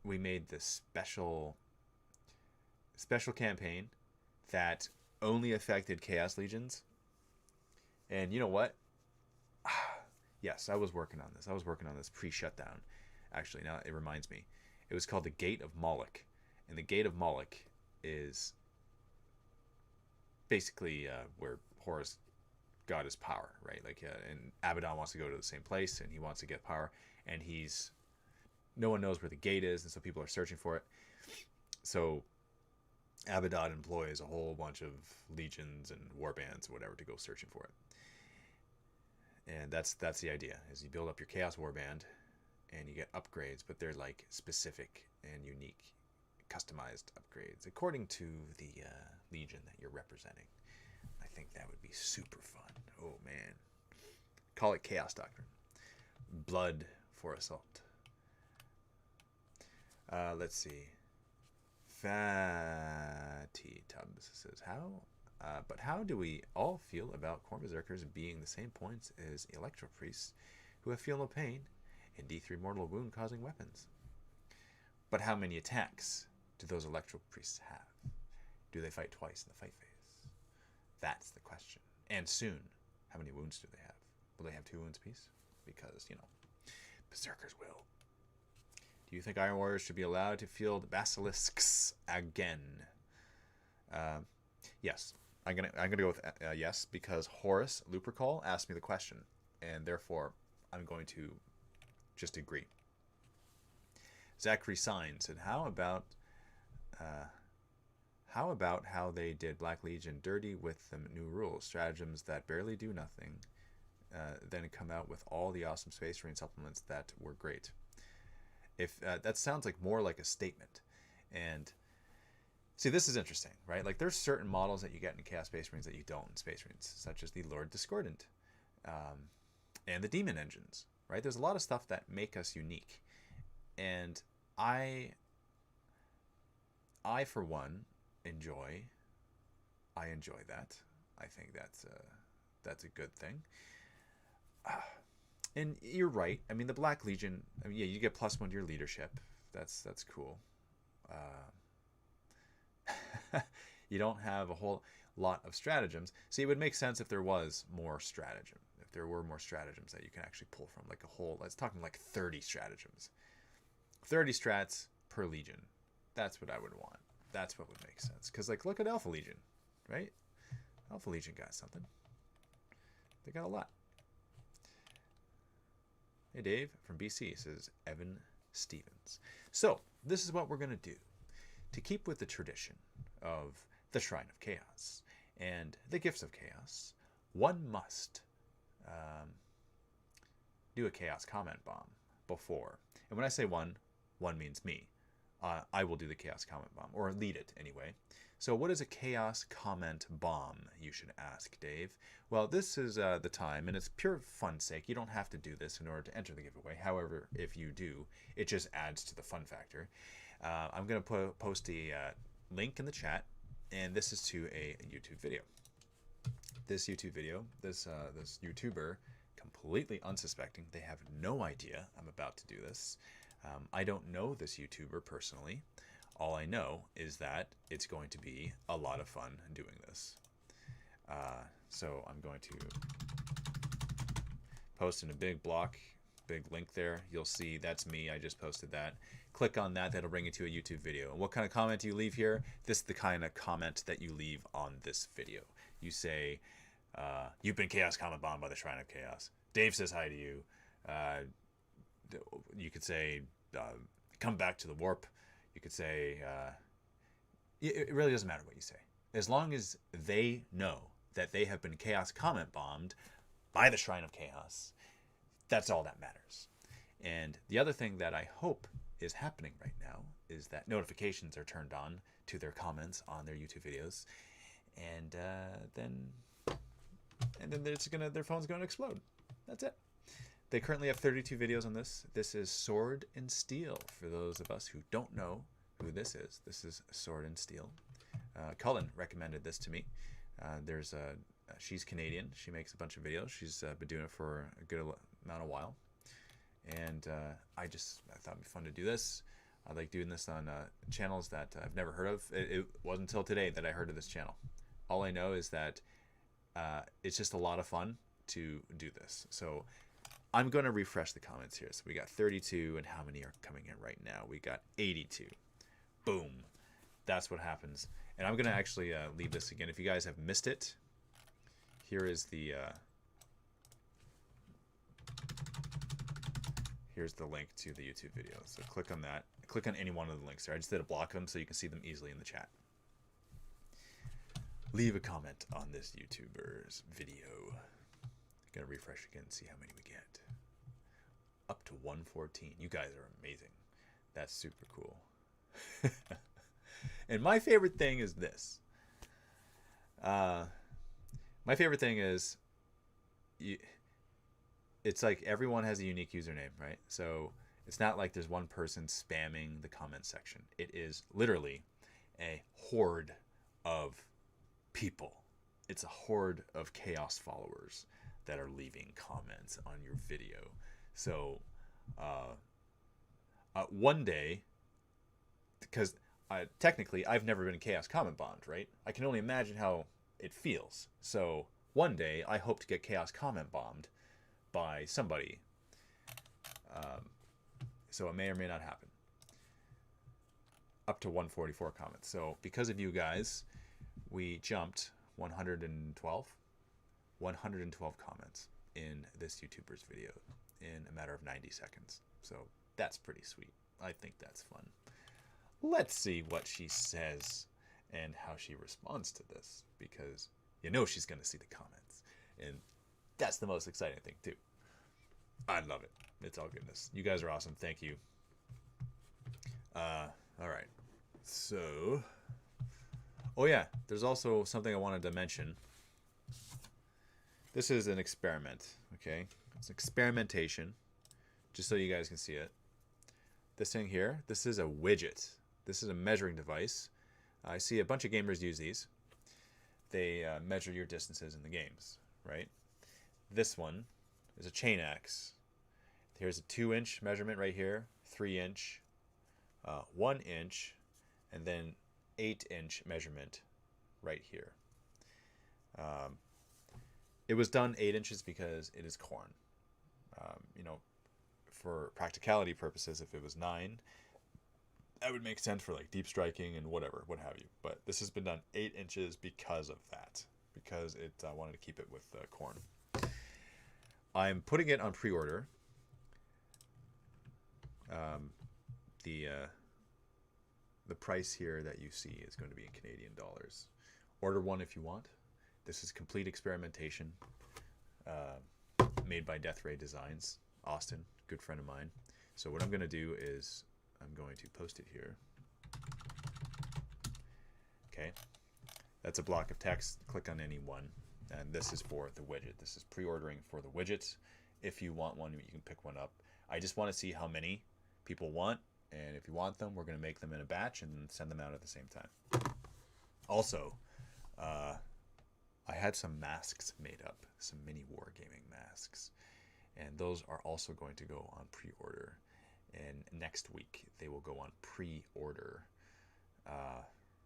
we made this special campaign that only affected Chaos Legions. And you know what? Yes, I was working on this. I was working on this pre-shutdown. Actually, now it reminds me. It was called the Gate of Moloch. And the Gate of Moloch is basically where Horus got his power, right? Like, and Abaddon wants to go to the same place, and he wants to get power, and no one knows where the gate is, and so people are searching for it. So Abaddon employs a whole bunch of legions and warbands or whatever to go searching for it. And that's the idea, is you build up your Chaos Warband, and you get upgrades, but they're like specific and unique, customized upgrades according to the legion that you're representing. I think that would be super fun. Oh man. Call it Chaos Doctrine. Blood for Assault. Let's see. Fatty Tubbs says, how do we all feel about Khorne Berserkers being the same points as Electro Priests who have feel no pain and D3 mortal wound causing weapons? But how many attacks do those Electro Priests have? Do they fight twice in the fight phase? That's the question. And soon, how many wounds do they have? Will they have 2 wounds apiece? Because, you know, Berserkers will. Do you think Iron Warriors should be allowed to field basilisks again? Yes. I'm gonna go with yes, because Horus Lupercal asked me the question, and therefore I'm going to just agree. Zachary Sign said, how about how they did Black Legion dirty with the new rules, stratagems that barely do nothing, then come out with all the awesome Space Marine supplements that were great. If that sounds like more like a statement. And see, this is interesting, right? Like, there's certain models that you get in Chaos Space Marines that you don't in Space Marines, such as the Lord Discordant and the Demon Engines, right? There's a lot of stuff that make us unique. And I for one, enjoy that. I think that's a good thing. And you're right. I mean, the Black Legion, I mean, yeah, you get +1 to your leadership. That's cool. You don't have a whole lot of stratagems. See, it would make sense if there was more stratagem. If there were more stratagems that you can actually pull from, like a whole, let's talk like 30 stratagems. 30 strats per legion. That's what I would want. That's what would make sense. Because, like, look at Alpha Legion, right? Alpha Legion got something. They got a lot. Hey, Dave from BC says Evan Stevens. So, this is what we're going to do. To keep with the tradition of the Shrine of Chaos and the Gifts of Chaos, one must do a Chaos Comment Bomb before. And when I say one means me. I will do the Chaos Comment Bomb, or lead it anyway. So what is a Chaos Comment Bomb, you should ask, Dave? Well, this is the time, and it's pure fun's sake. You don't have to do this in order to enter the giveaway. However, if you do, it just adds to the fun factor. I'm going to post a link in the chat, and this is to a YouTube video. This YouTube video, this YouTuber, completely unsuspecting, they have no idea I'm about to do this. I don't know this YouTuber personally. All I know is that it's going to be a lot of fun doing this. So I'm going to post in a big block big link there. You'll see that's me. I just posted that. Click on that. That'll bring you to a YouTube video. And what kind of comment do you leave here? This is the kind of comment that you leave on this video. You say, you've been Chaos Comment Bombed by the Shrine of Chaos. Dave says hi to you. You could say, come back to the warp. You could say, it really doesn't matter what you say. As long as they know that they have been Chaos Comment Bombed by the Shrine of Chaos, that's all that matters. And the other thing that I hope is happening right now is that notifications are turned on to their comments on their YouTube videos, and then their phone's gonna explode. That's it. They currently have 32 videos on this. This is Sword and Steel. For those of us who don't know who this is Sword and Steel. Cullen recommended this to me. She's Canadian. She makes a bunch of videos. She's been doing it for a good amount of while. And I thought it'd be fun to do this. I like doing this on channels that I've never heard of. It wasn't until today that I heard of this channel. All I know is that it's just a lot of fun to do this. So I'm going to refresh the comments here. So we got 32, and how many are coming in right now? We got 82. Boom. That's what happens. And I'm going to actually leave this again. If you guys have missed it, here is the... here's the link to the YouTube video. So click on that. Click on any one of the links there. I just did a block of them so you can see them easily in the chat. Leave a comment on this YouTuber's video. Gonna refresh again and see how many we get. Up to 114. You guys are amazing. That's super cool. And my favorite thing is this. My favorite thing is it's like everyone has a unique username, right? So it's not like there's one person spamming the comment section. It is literally a horde of people. It's a horde of chaos followers that are leaving comments on your video. So one day, because technically I've never been Chaos Comment Bombed, right? I can only imagine how it feels. So one day I hope to get Chaos Comment Bombed by somebody. So it may or may not happen. Up to 144 comments. So because of you guys, we jumped 112 comments in this YouTuber's video in a matter of 90 seconds. So that's pretty sweet. I think that's fun. Let's see what she says and how she responds to this, because you know she's going to see the comments. And that's the most exciting thing too. I love it. It's all goodness. You guys are awesome. Thank you. All right. So, oh yeah, there's also something I wanted to mention. This is an experiment, okay? It's experimentation, just so you guys can see it. This thing here, this is a widget. This is a measuring device. I see a bunch of gamers use these. They measure your distances in the games, right? This one is a chain axe. Here's a 2-inch measurement right here, 3-inch, 1-inch, and then 8-inch measurement right here. It was done 8 inches because it is corn. You know, for practicality purposes, if it was 9, that would make sense for like deep striking and whatever, what have you. But this has been done 8 inches because of that, because it wanted to keep it with corn. I'm putting it on pre-order. The price here that you see is going to be in Canadian dollars. Order one if you want. This is complete experimentation, made by Death Ray Designs, Austin, good friend of mine. So what I'm going to do is I'm going to post it here. Okay, that's a block of text. Click on any one, and this is for the widget. This is pre-ordering for the widget. If you want one, you can pick one up. I just want to see how many people want, and if you want them, we're going to make them in a batch and send them out at the same time. Also, I had some masks made up, some mini wargaming masks, and those are also going to go on pre-order. And next week they will go on pre-order.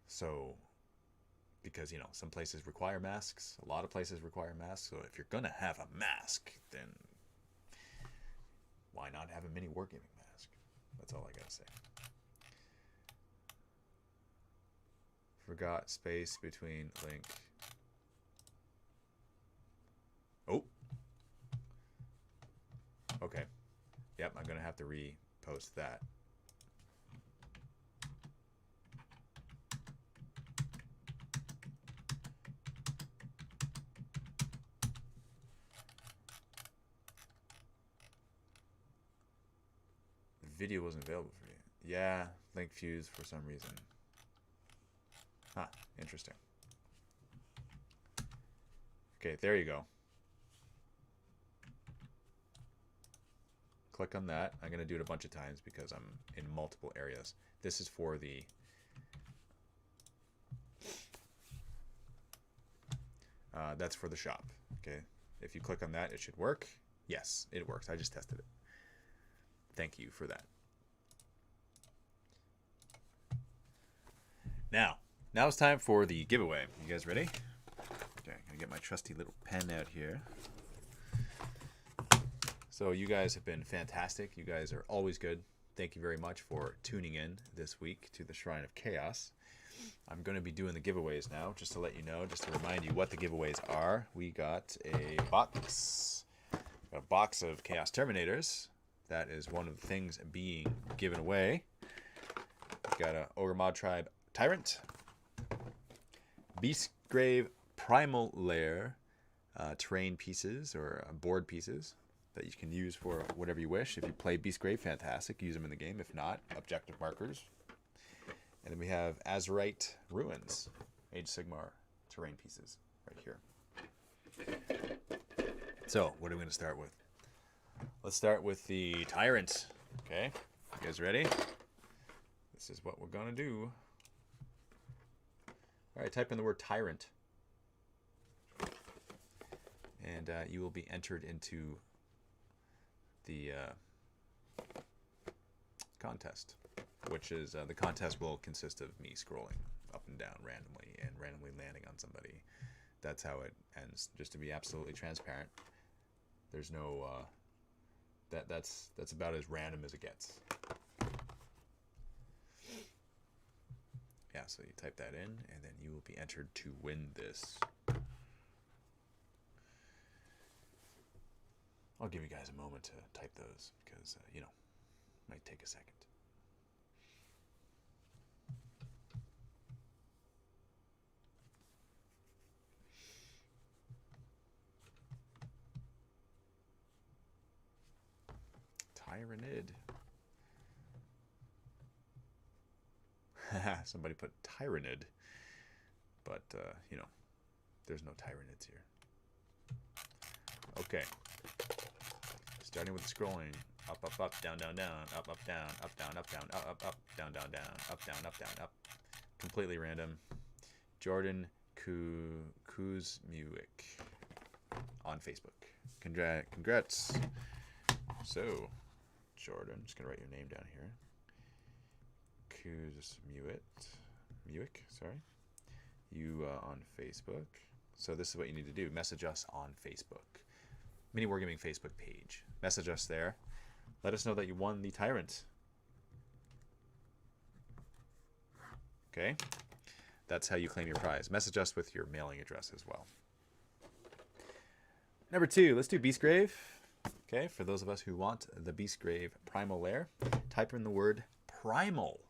So, because you know some places require masks, a lot of places require masks. So if you're gonna have a mask, then Why not have a mini wargaming mask? That's all I gotta say. Forgot space between link. Oh. Okay. Yep, I'm gonna have to repost that. The video wasn't available for you. Yeah, link fused for some reason. Huh, interesting. Okay, there you go. Click on that. I'm going to do it a bunch of times because I'm in multiple areas. This is for the... that's for the shop. Okay, if you click on that, it should work. Yes, it works. I just tested it. Thank you for that. Now it's time for the giveaway. You guys ready? Okay, I'm going to get my trusty little pen out here. So you guys have been fantastic. You guys are always good. Thank you very much for tuning in this week to the Shrine of Chaos. I'm going to be doing the giveaways now, just to let you know, just to remind you what the giveaways are. We got a box of Chaos Terminators. That is one of the things being given away. We got an Ogre Mod Tribe Tyrant, Beastgrave Primal Lair terrain pieces or board pieces that you can use for whatever you wish. If you play Beastgrave, fantastic. Use them in the game. If not, objective markers. And then we have Azurite Ruins, Age Sigmar terrain pieces right here. So, what are we going to start with? Let's start with the Tyrant. Okay, you guys ready? This is what we're going to do. All right, type in the word Tyrant. And you will be entered into the contest, which is the contest will consist of me scrolling up and down randomly and randomly landing on somebody. That's how it ends. Just to be absolutely transparent, there's no that's about as random as it gets. Yeah, so you type that in, and then you will be entered to win this. I'll give you guys a moment to type those because, you know, it might take a second. Tyrannid. Somebody put Tyrannid, but, you know, there's no Tyrannids here. Okay. Starting with the scrolling. Up, up, up, down, down, down, up, up, down, up, down, up, down, up, up, up, down, down, down, up, down, up, down, up. Completely random. Jordan Kuzmiuk on Facebook. Congrats. So, Jordan, I'm just going to write your name down here. Kuzmiuk, sorry. You on Facebook. So this is what you need to do. Message us on Facebook. Mini Wargaming Facebook page. Message us there. Let us know that you won the Tyrant. Okay? That's how you claim your prize. Message us with your mailing address as well. Number 2, let's do Beastgrave. Okay, for those of us who want the Beastgrave Primal Lair, type in the word Primal.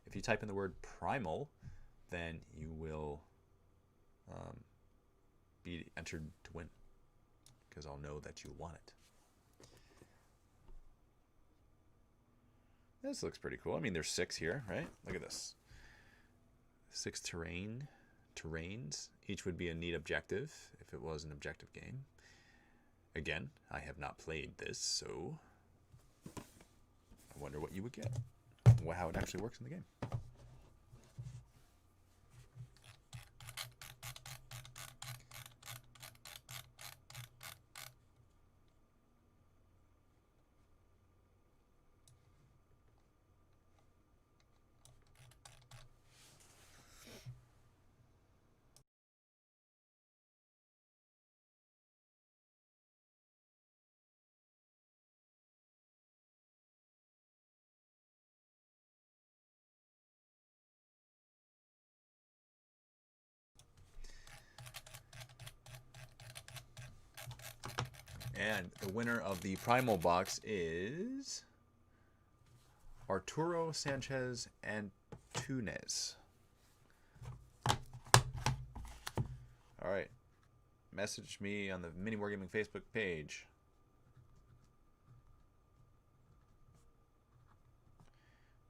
If you type in the word Primal, then you will be entered to win, because I'll know that you want it. This looks pretty cool. I mean, there's 6 here, right? Look at this. 6 terrains. Each would be a neat objective if it was an objective game. Again, I have not played this, so I wonder what you would get. How it actually works in the game. And the winner of the Primal box is Arturo Sanchez Antunes. All right. Message me on the Mini Wargaming Facebook page.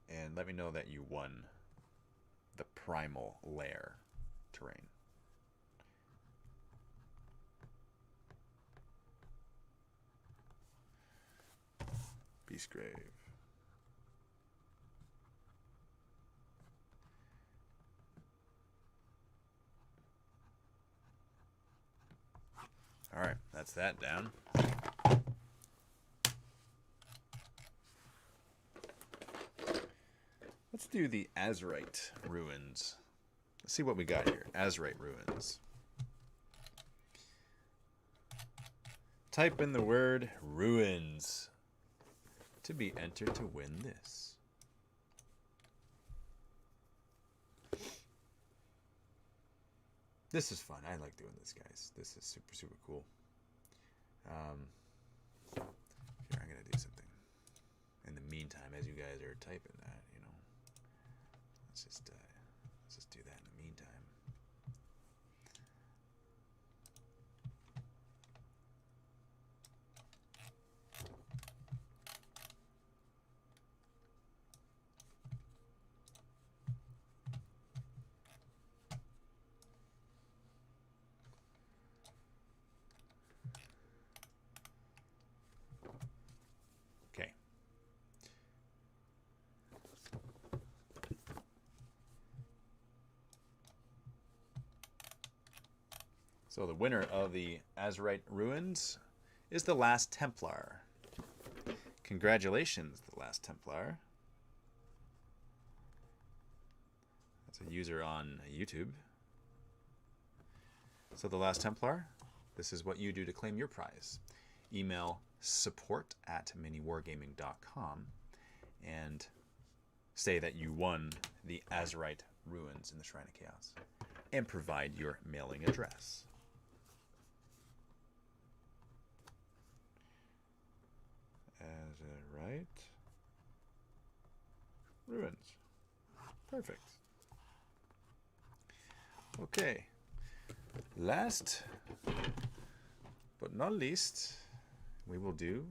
And let me know that you won the Primal Lair terrain. Beastgrave. All right, that's that down. Let's do the Azerite Ruins. Let's see what we got here. Azerite Ruins. Type in the word ruins to be entered to win this. This is fun. I like doing this, guys. This is super, super cool. Here, I'm going to do something. In the meantime, as you guys are typing that, you know, let's just do that in the meantime. Okay. So the winner of the Azerite Ruins is the Last Templar. Congratulations, the Last Templar. That's a user on YouTube. So the Last Templar, this is what you do to claim your prize. Email support@miniwargaming.com and say that you won the Azerite Ruins in the Shrine of Chaos and provide your mailing address. Azerite Ruins. Perfect. Okay. Last but not least, we will do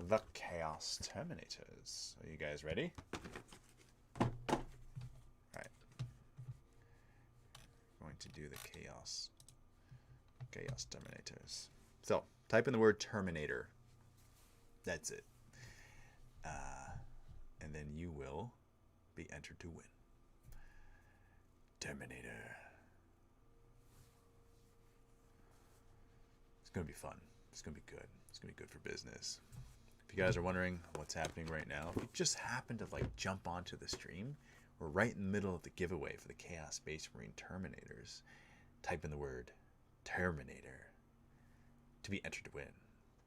the Chaos Terminators. Are you guys ready? All right. Going to do the Chaos Terminators. So, type in the word Terminator. That's it. And then you will be entered to win. Terminator. It's going to be fun. It's going to be good. It's going to be good for business. If you guys are wondering what's happening right now, if you just happen to jump onto the stream, we're right in the middle of the giveaway for the Chaos Space Marine Terminators. Type in the word Terminator to be entered to win.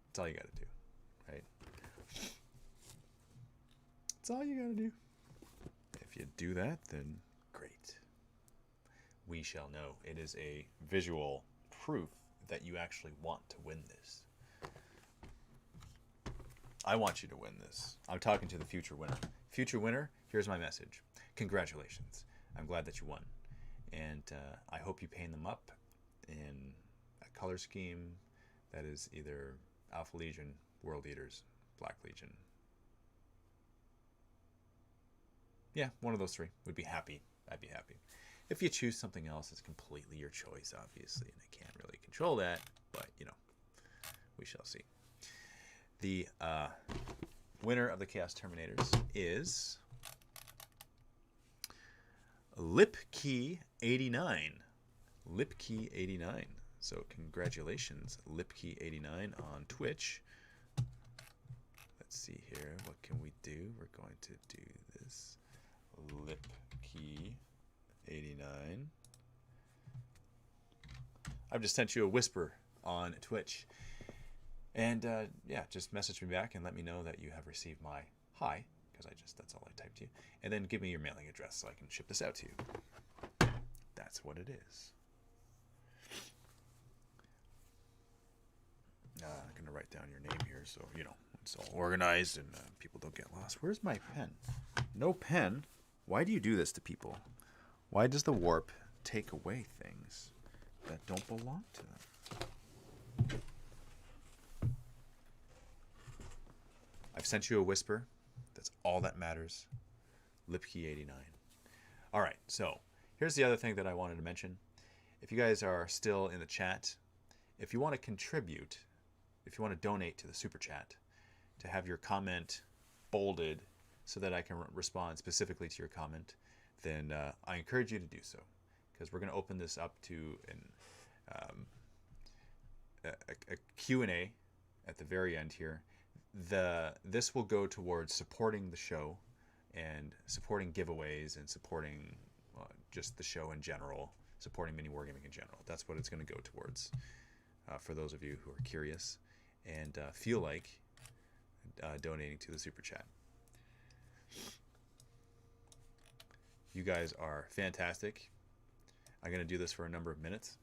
That's all you got to do, right? That's all you got to do. If you do that, then great. We shall know. It is a visual proof that you actually want to win this. I want you to win this. I'm talking to the future winner. Future winner, here's my message. Congratulations. I'm glad that you won. And I hope you paint them up in a color scheme that is either Alpha Legion, World Eaters, Black Legion. Yeah, one of those three. Would be happy. I'd be happy. If you choose something else, it's completely your choice, obviously, and I can't really control that, but, you know, we shall see. The winner of the Chaos Terminators is Lipkey89. Lipkey89. So congratulations, Lipkey89 on Twitch. Let's see here. What can we do? We're going to do this. Lipkey89. I've just sent you a whisper on Twitch. And yeah, just message me back and let me know that you have received my hi, because that's all I typed to you. And then give me your mailing address so I can ship this out to you. That's what it is. I'm going to write down your name here so, you know, it's all organized and people don't get lost. Where's my pen? No pen? Why do you do this to people? Why does the warp take away things that don't belong to them? I've sent you a whisper. That's all that matters. Lipkey89. All right, so here's the other thing that I wanted to mention. If you guys are still in the chat, if you want to contribute, if you want to donate to the super chat, to have your comment bolded so that I can respond specifically to your comment, then I encourage you to do so, because we're going to open this up to a Q&A at the very end here. This will go towards supporting the show and supporting giveaways and supporting just the show in general, supporting mini wargaming in general. That's what it's going to go towards for those of you who are curious and feel like donating to the super chat. You guys are fantastic. I'm going to do this for a number of minutes.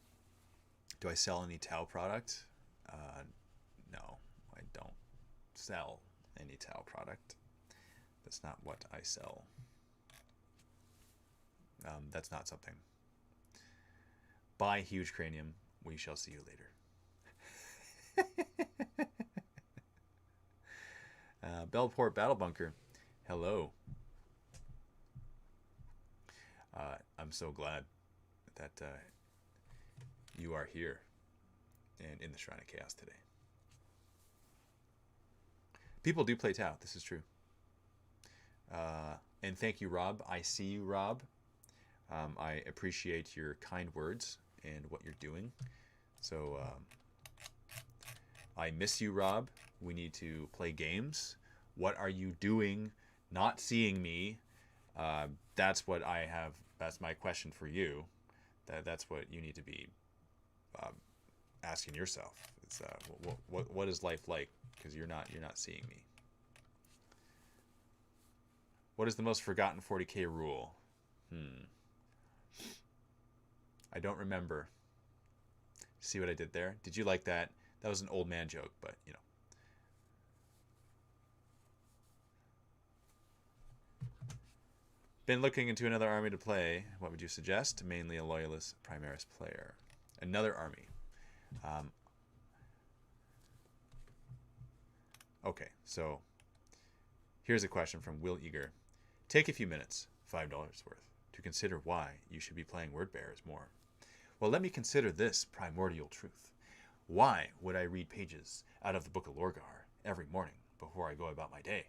Do I sell any Tau product? No, I don't sell any Tau product. That's not what I sell. That's not something. Buy Huge Cranium. We shall see you later. Bellport Battle Bunker. Hello. I'm so glad that you are here and in the Shrine of Chaos today. People do play Tau. This is true. And thank you, Rob. I see you, Rob. I appreciate your kind words and what you're doing. So I miss you, Rob. We need to play games. What are you doing not seeing me? That's what I have. That's my question for you. That's what you need to be asking yourself. It's what is life like? Because you're not seeing me. What is the most forgotten 40k rule? I don't remember. See what I did there? Did you like that? That was an old man joke, but you know. Been looking into another army to play. What would you suggest? Mainly a loyalist Primaris player. Another army. Okay, so here's a question from Will Eager. Take a few minutes, $5 worth, to consider why you should be playing word bearers more. Well, let me consider this primordial truth. Why would I read pages out of the Book of Lorgar every morning before I go about my day?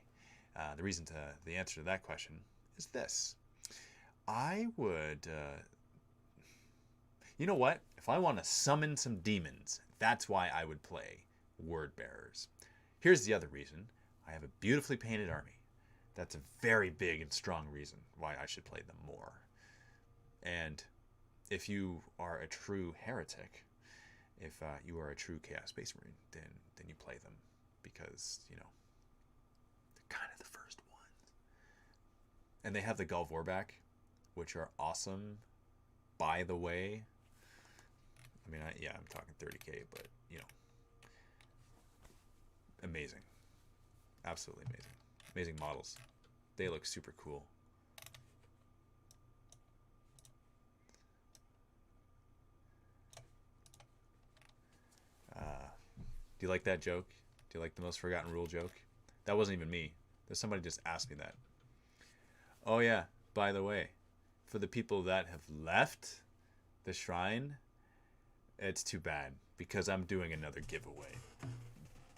The answer to that question is this. I would, you know what? If I want to summon some demons, that's why I would play word bearers. Here's the other reason. I have a beautifully painted army. That's a very big and strong reason why I should play them more. And if you are a true heretic, if you are a true Chaos Space Marine, then you play them because, you know, they're kind of the first ones. And they have the Gull Vorback, which are awesome. By the way, I mean, I'm talking 30k, but, you know, amazing. Absolutely amazing. Amazing models. They look super cool. Do you like that joke? Do you like the most forgotten rule joke? That wasn't even me. Somebody just asked me that. Oh yeah, by the way, for the people that have left the shrine, it's too bad because I'm doing another giveaway.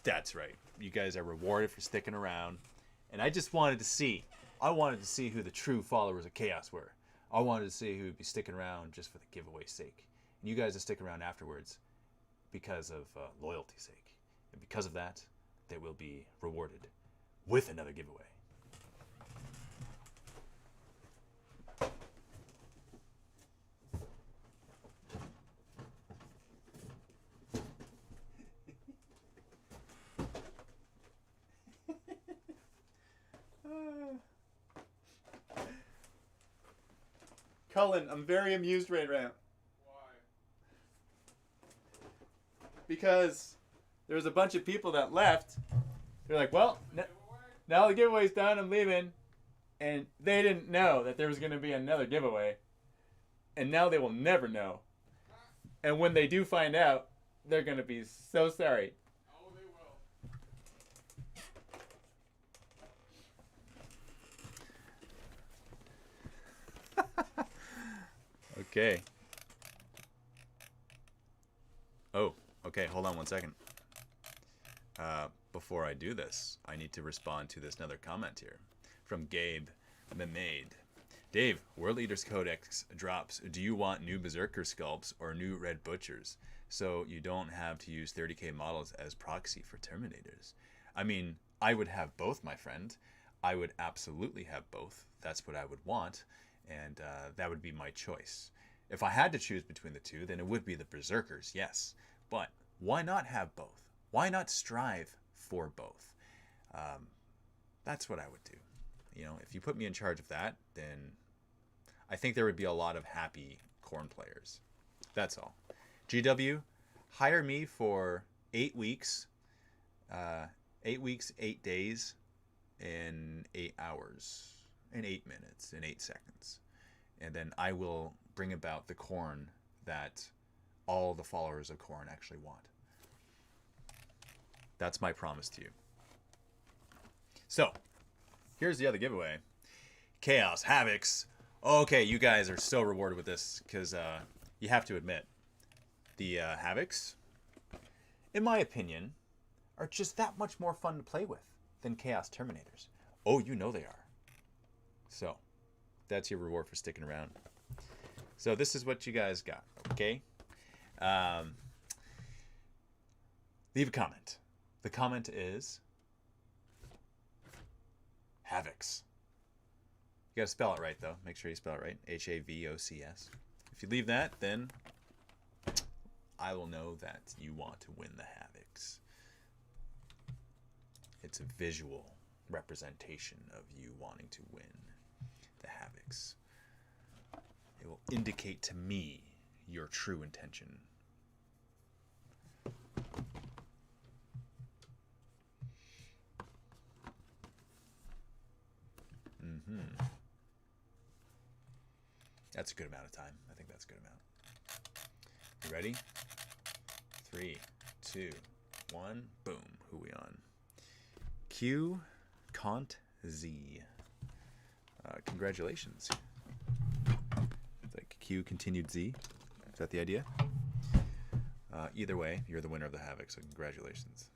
That's right. You guys are rewarded for sticking around. And I just wanted to see. I wanted to see who the true followers of Chaos were. I wanted to see who would be sticking around just for the giveaway's sake. And you guys will stick around afterwards because of loyalty's sake. And because of that, they will be rewarded with another giveaway. Cullen, I'm very amused right now. Why? Because there was a bunch of people that left. They're like, well, now the giveaway's done. I'm leaving. And they didn't know that there was going to be another giveaway. And now they will never know. And when they do find out, they're going to be so sorry. Oh, they will. Okay. Oh, okay. Hold on one second. Before I do this, I need to respond to this another comment here from Gabe Memade. Dave, World Leaders Codex drops. Do you want new Berserker sculpts or new Red Butchers? So you don't have to use 30k models as proxy for Terminators. I mean, I would have both, my friend. I would absolutely have both. That's what I would want. And that would be my choice. If I had to choose between the two, then it would be the Berserkers, yes. But why not have both? Why not strive for both? That's what I would do. You know, if you put me in charge of that, then I think there would be a lot of happy Khorne players. That's all. GW, hire me for 8 weeks, 8 weeks, 8 days, in 8 hours, in 8 minutes, in 8 seconds. And then I will bring about the Khorne that all the followers of Khorne actually want. That's my promise to you. So, here's the other giveaway. Chaos Havocs. Okay, you guys are so rewarded with this because you have to admit, the Havocs, in my opinion, are just that much more fun to play with than Chaos Terminators. Oh, you know they are. So, that's your reward for sticking around. So this is what you guys got, okay? Leave a comment. The comment is Havocs. You gotta spell it right, though. Make sure you spell it right. H-A-V-O-C-S. If you leave that, then I will know that you want to win the Havocs. It's a visual representation of you wanting to win the Havocs. It will indicate to me your true intention. That's a good amount of time. I think that's a good amount. You ready? 3, 2, 1, boom. Who we on? Q Cont Z. Congratulations. Like Q continued Z. Is that the idea? Either way, you're the winner of the Havoc, so congratulations.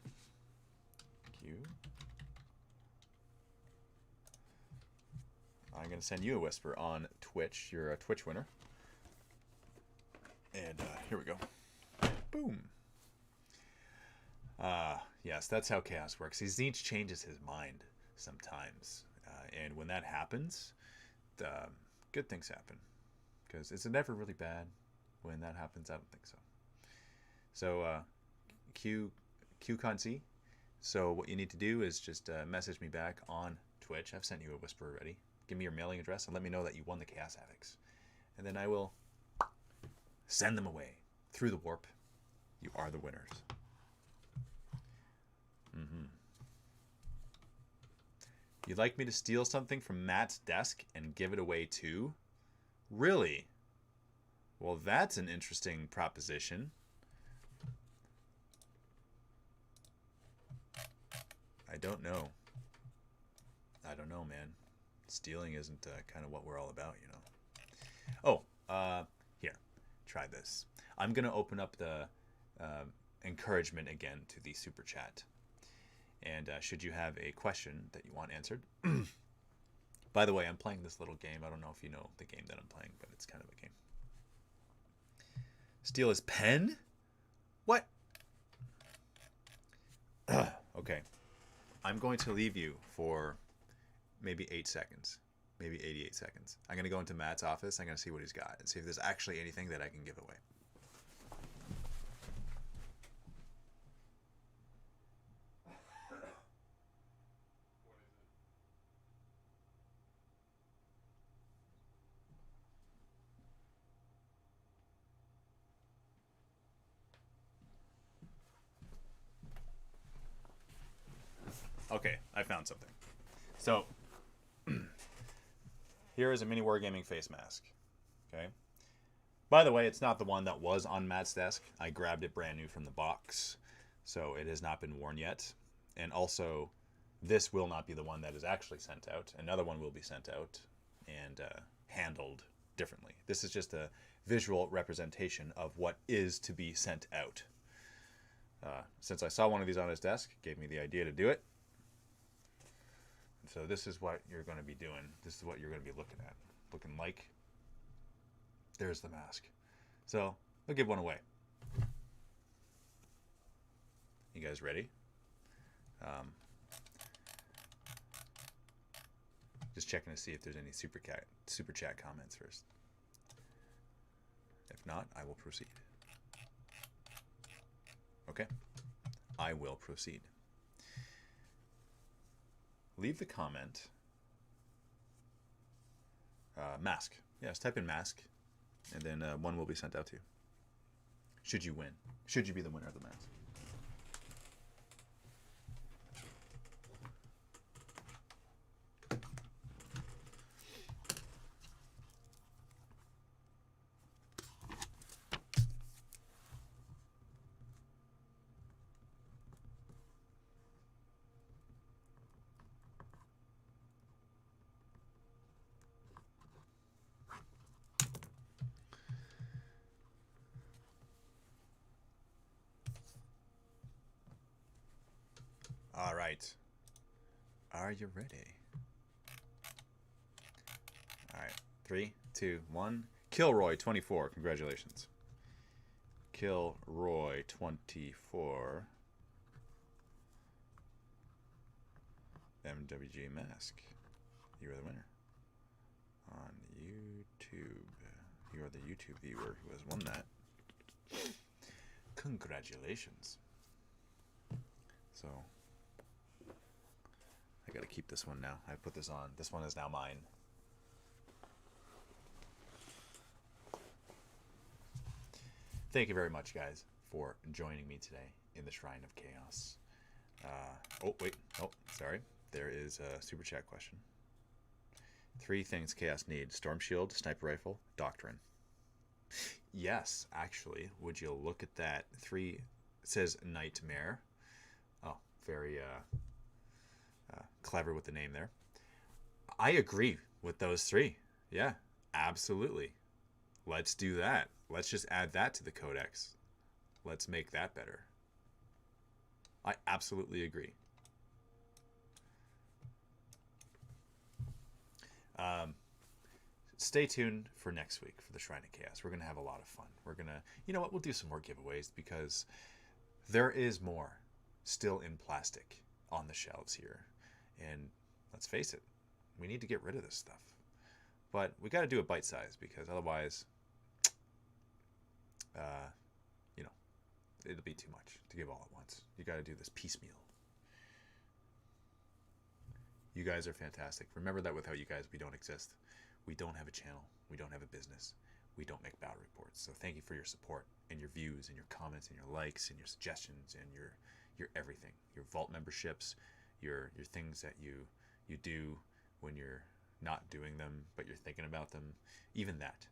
Q. I'm going to send you a whisper on Twitch. You're a Twitch winner. And here we go. Boom. Yes, that's how chaos works. He Zinch changes his mind sometimes. And when that happens, good things happen. Because is it never really bad when that happens? I don't think so. So, QConC. So what you need to do is just message me back on Twitch. I've sent you a whisper already. Give me your mailing address and let me know that you won the Chaos Havocs. And then I will send them away through the warp. You are the winners. You'd like me to steal something from Matt's desk and give it away too? Really? Well, that's an interesting proposition. I don't know. I don't know, man. Stealing isn't kind of what we're all about, you know. Oh, here. Try this. I'm going to open up the encouragement again to the super chat. And should you have a question that you want answered. By the way, I'm playing this little game. I don't know if you know the game that I'm playing, but it's kind of a game. Steal his pen? What? Okay. I'm going to leave you for maybe 8 seconds. Maybe 88 seconds. I'm going to go into Matt's office. I'm going to see what he's got and see if there's actually anything that I can give away. on something. So here is a mini wargaming face mask. Okay. By the way, it's not the one that was on Matt's desk. I grabbed it brand new from the box, so it has not been worn yet. And also, this will not be the one that is actually sent out. Another one will be sent out and handled differently. This is just a visual representation of what is to be sent out. Since I saw one of these on his desk, it gave me the idea to do it. So this is what you're going to be doing. This is what you're going to be looking at. Looking like. There's the mask. So I'll give one away. You guys ready? Just checking to see if there's any super chat comments first. If not, I will proceed. Okay, I will proceed. Leave the comment. Mask. Yes, type in mask, and then one will be sent out to you. Should you win? Should you be the winner of the mask? All right. Are you ready? All right. 3, 2, 1. Kilroy 24. Congratulations. Kilroy 24. MWG Mask. You are the winner. On YouTube. You are the YouTube viewer who has won that. Congratulations. So I gotta keep this one now. I put this on. This one is now mine. Thank you very much, guys, for joining me today in the Shrine of Chaos. Oh, wait. Oh, sorry. There is a super chat question. 3 things Chaos need. Storm Shield, Sniper Rifle, Doctrine. Yes, actually. Would you look at that? 3, it says Nightmare. Oh, very clever with the name there. I agree with those 3. Yeah, absolutely. Let's do that. Let's just add that to the codex. Let's make that better. I absolutely agree. Stay tuned for next week for the Shrine of Chaos. We're going to have a lot of fun. We're going to, you know what, we'll do some more giveaways because there is more still in plastic on the shelves here. And let's face it, we need to get rid of this stuff. But we got to do it bite-sized because otherwise, you know, it'll be too much to give all at once. You got to do this piecemeal. You guys are fantastic. Remember that without you guys, we don't exist. We don't have a channel. We don't have a business. We don't make battle reports. So thank you for your support and your views and your comments and your likes and your suggestions and your everything. Your vault memberships, your things that you do when you're not doing them, but you're thinking about them. Even that.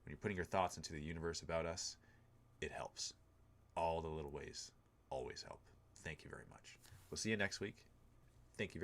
When you're putting your thoughts into the universe about us, it helps. All the little ways always help. Thank you very much. We'll see you next week. Thank you very much.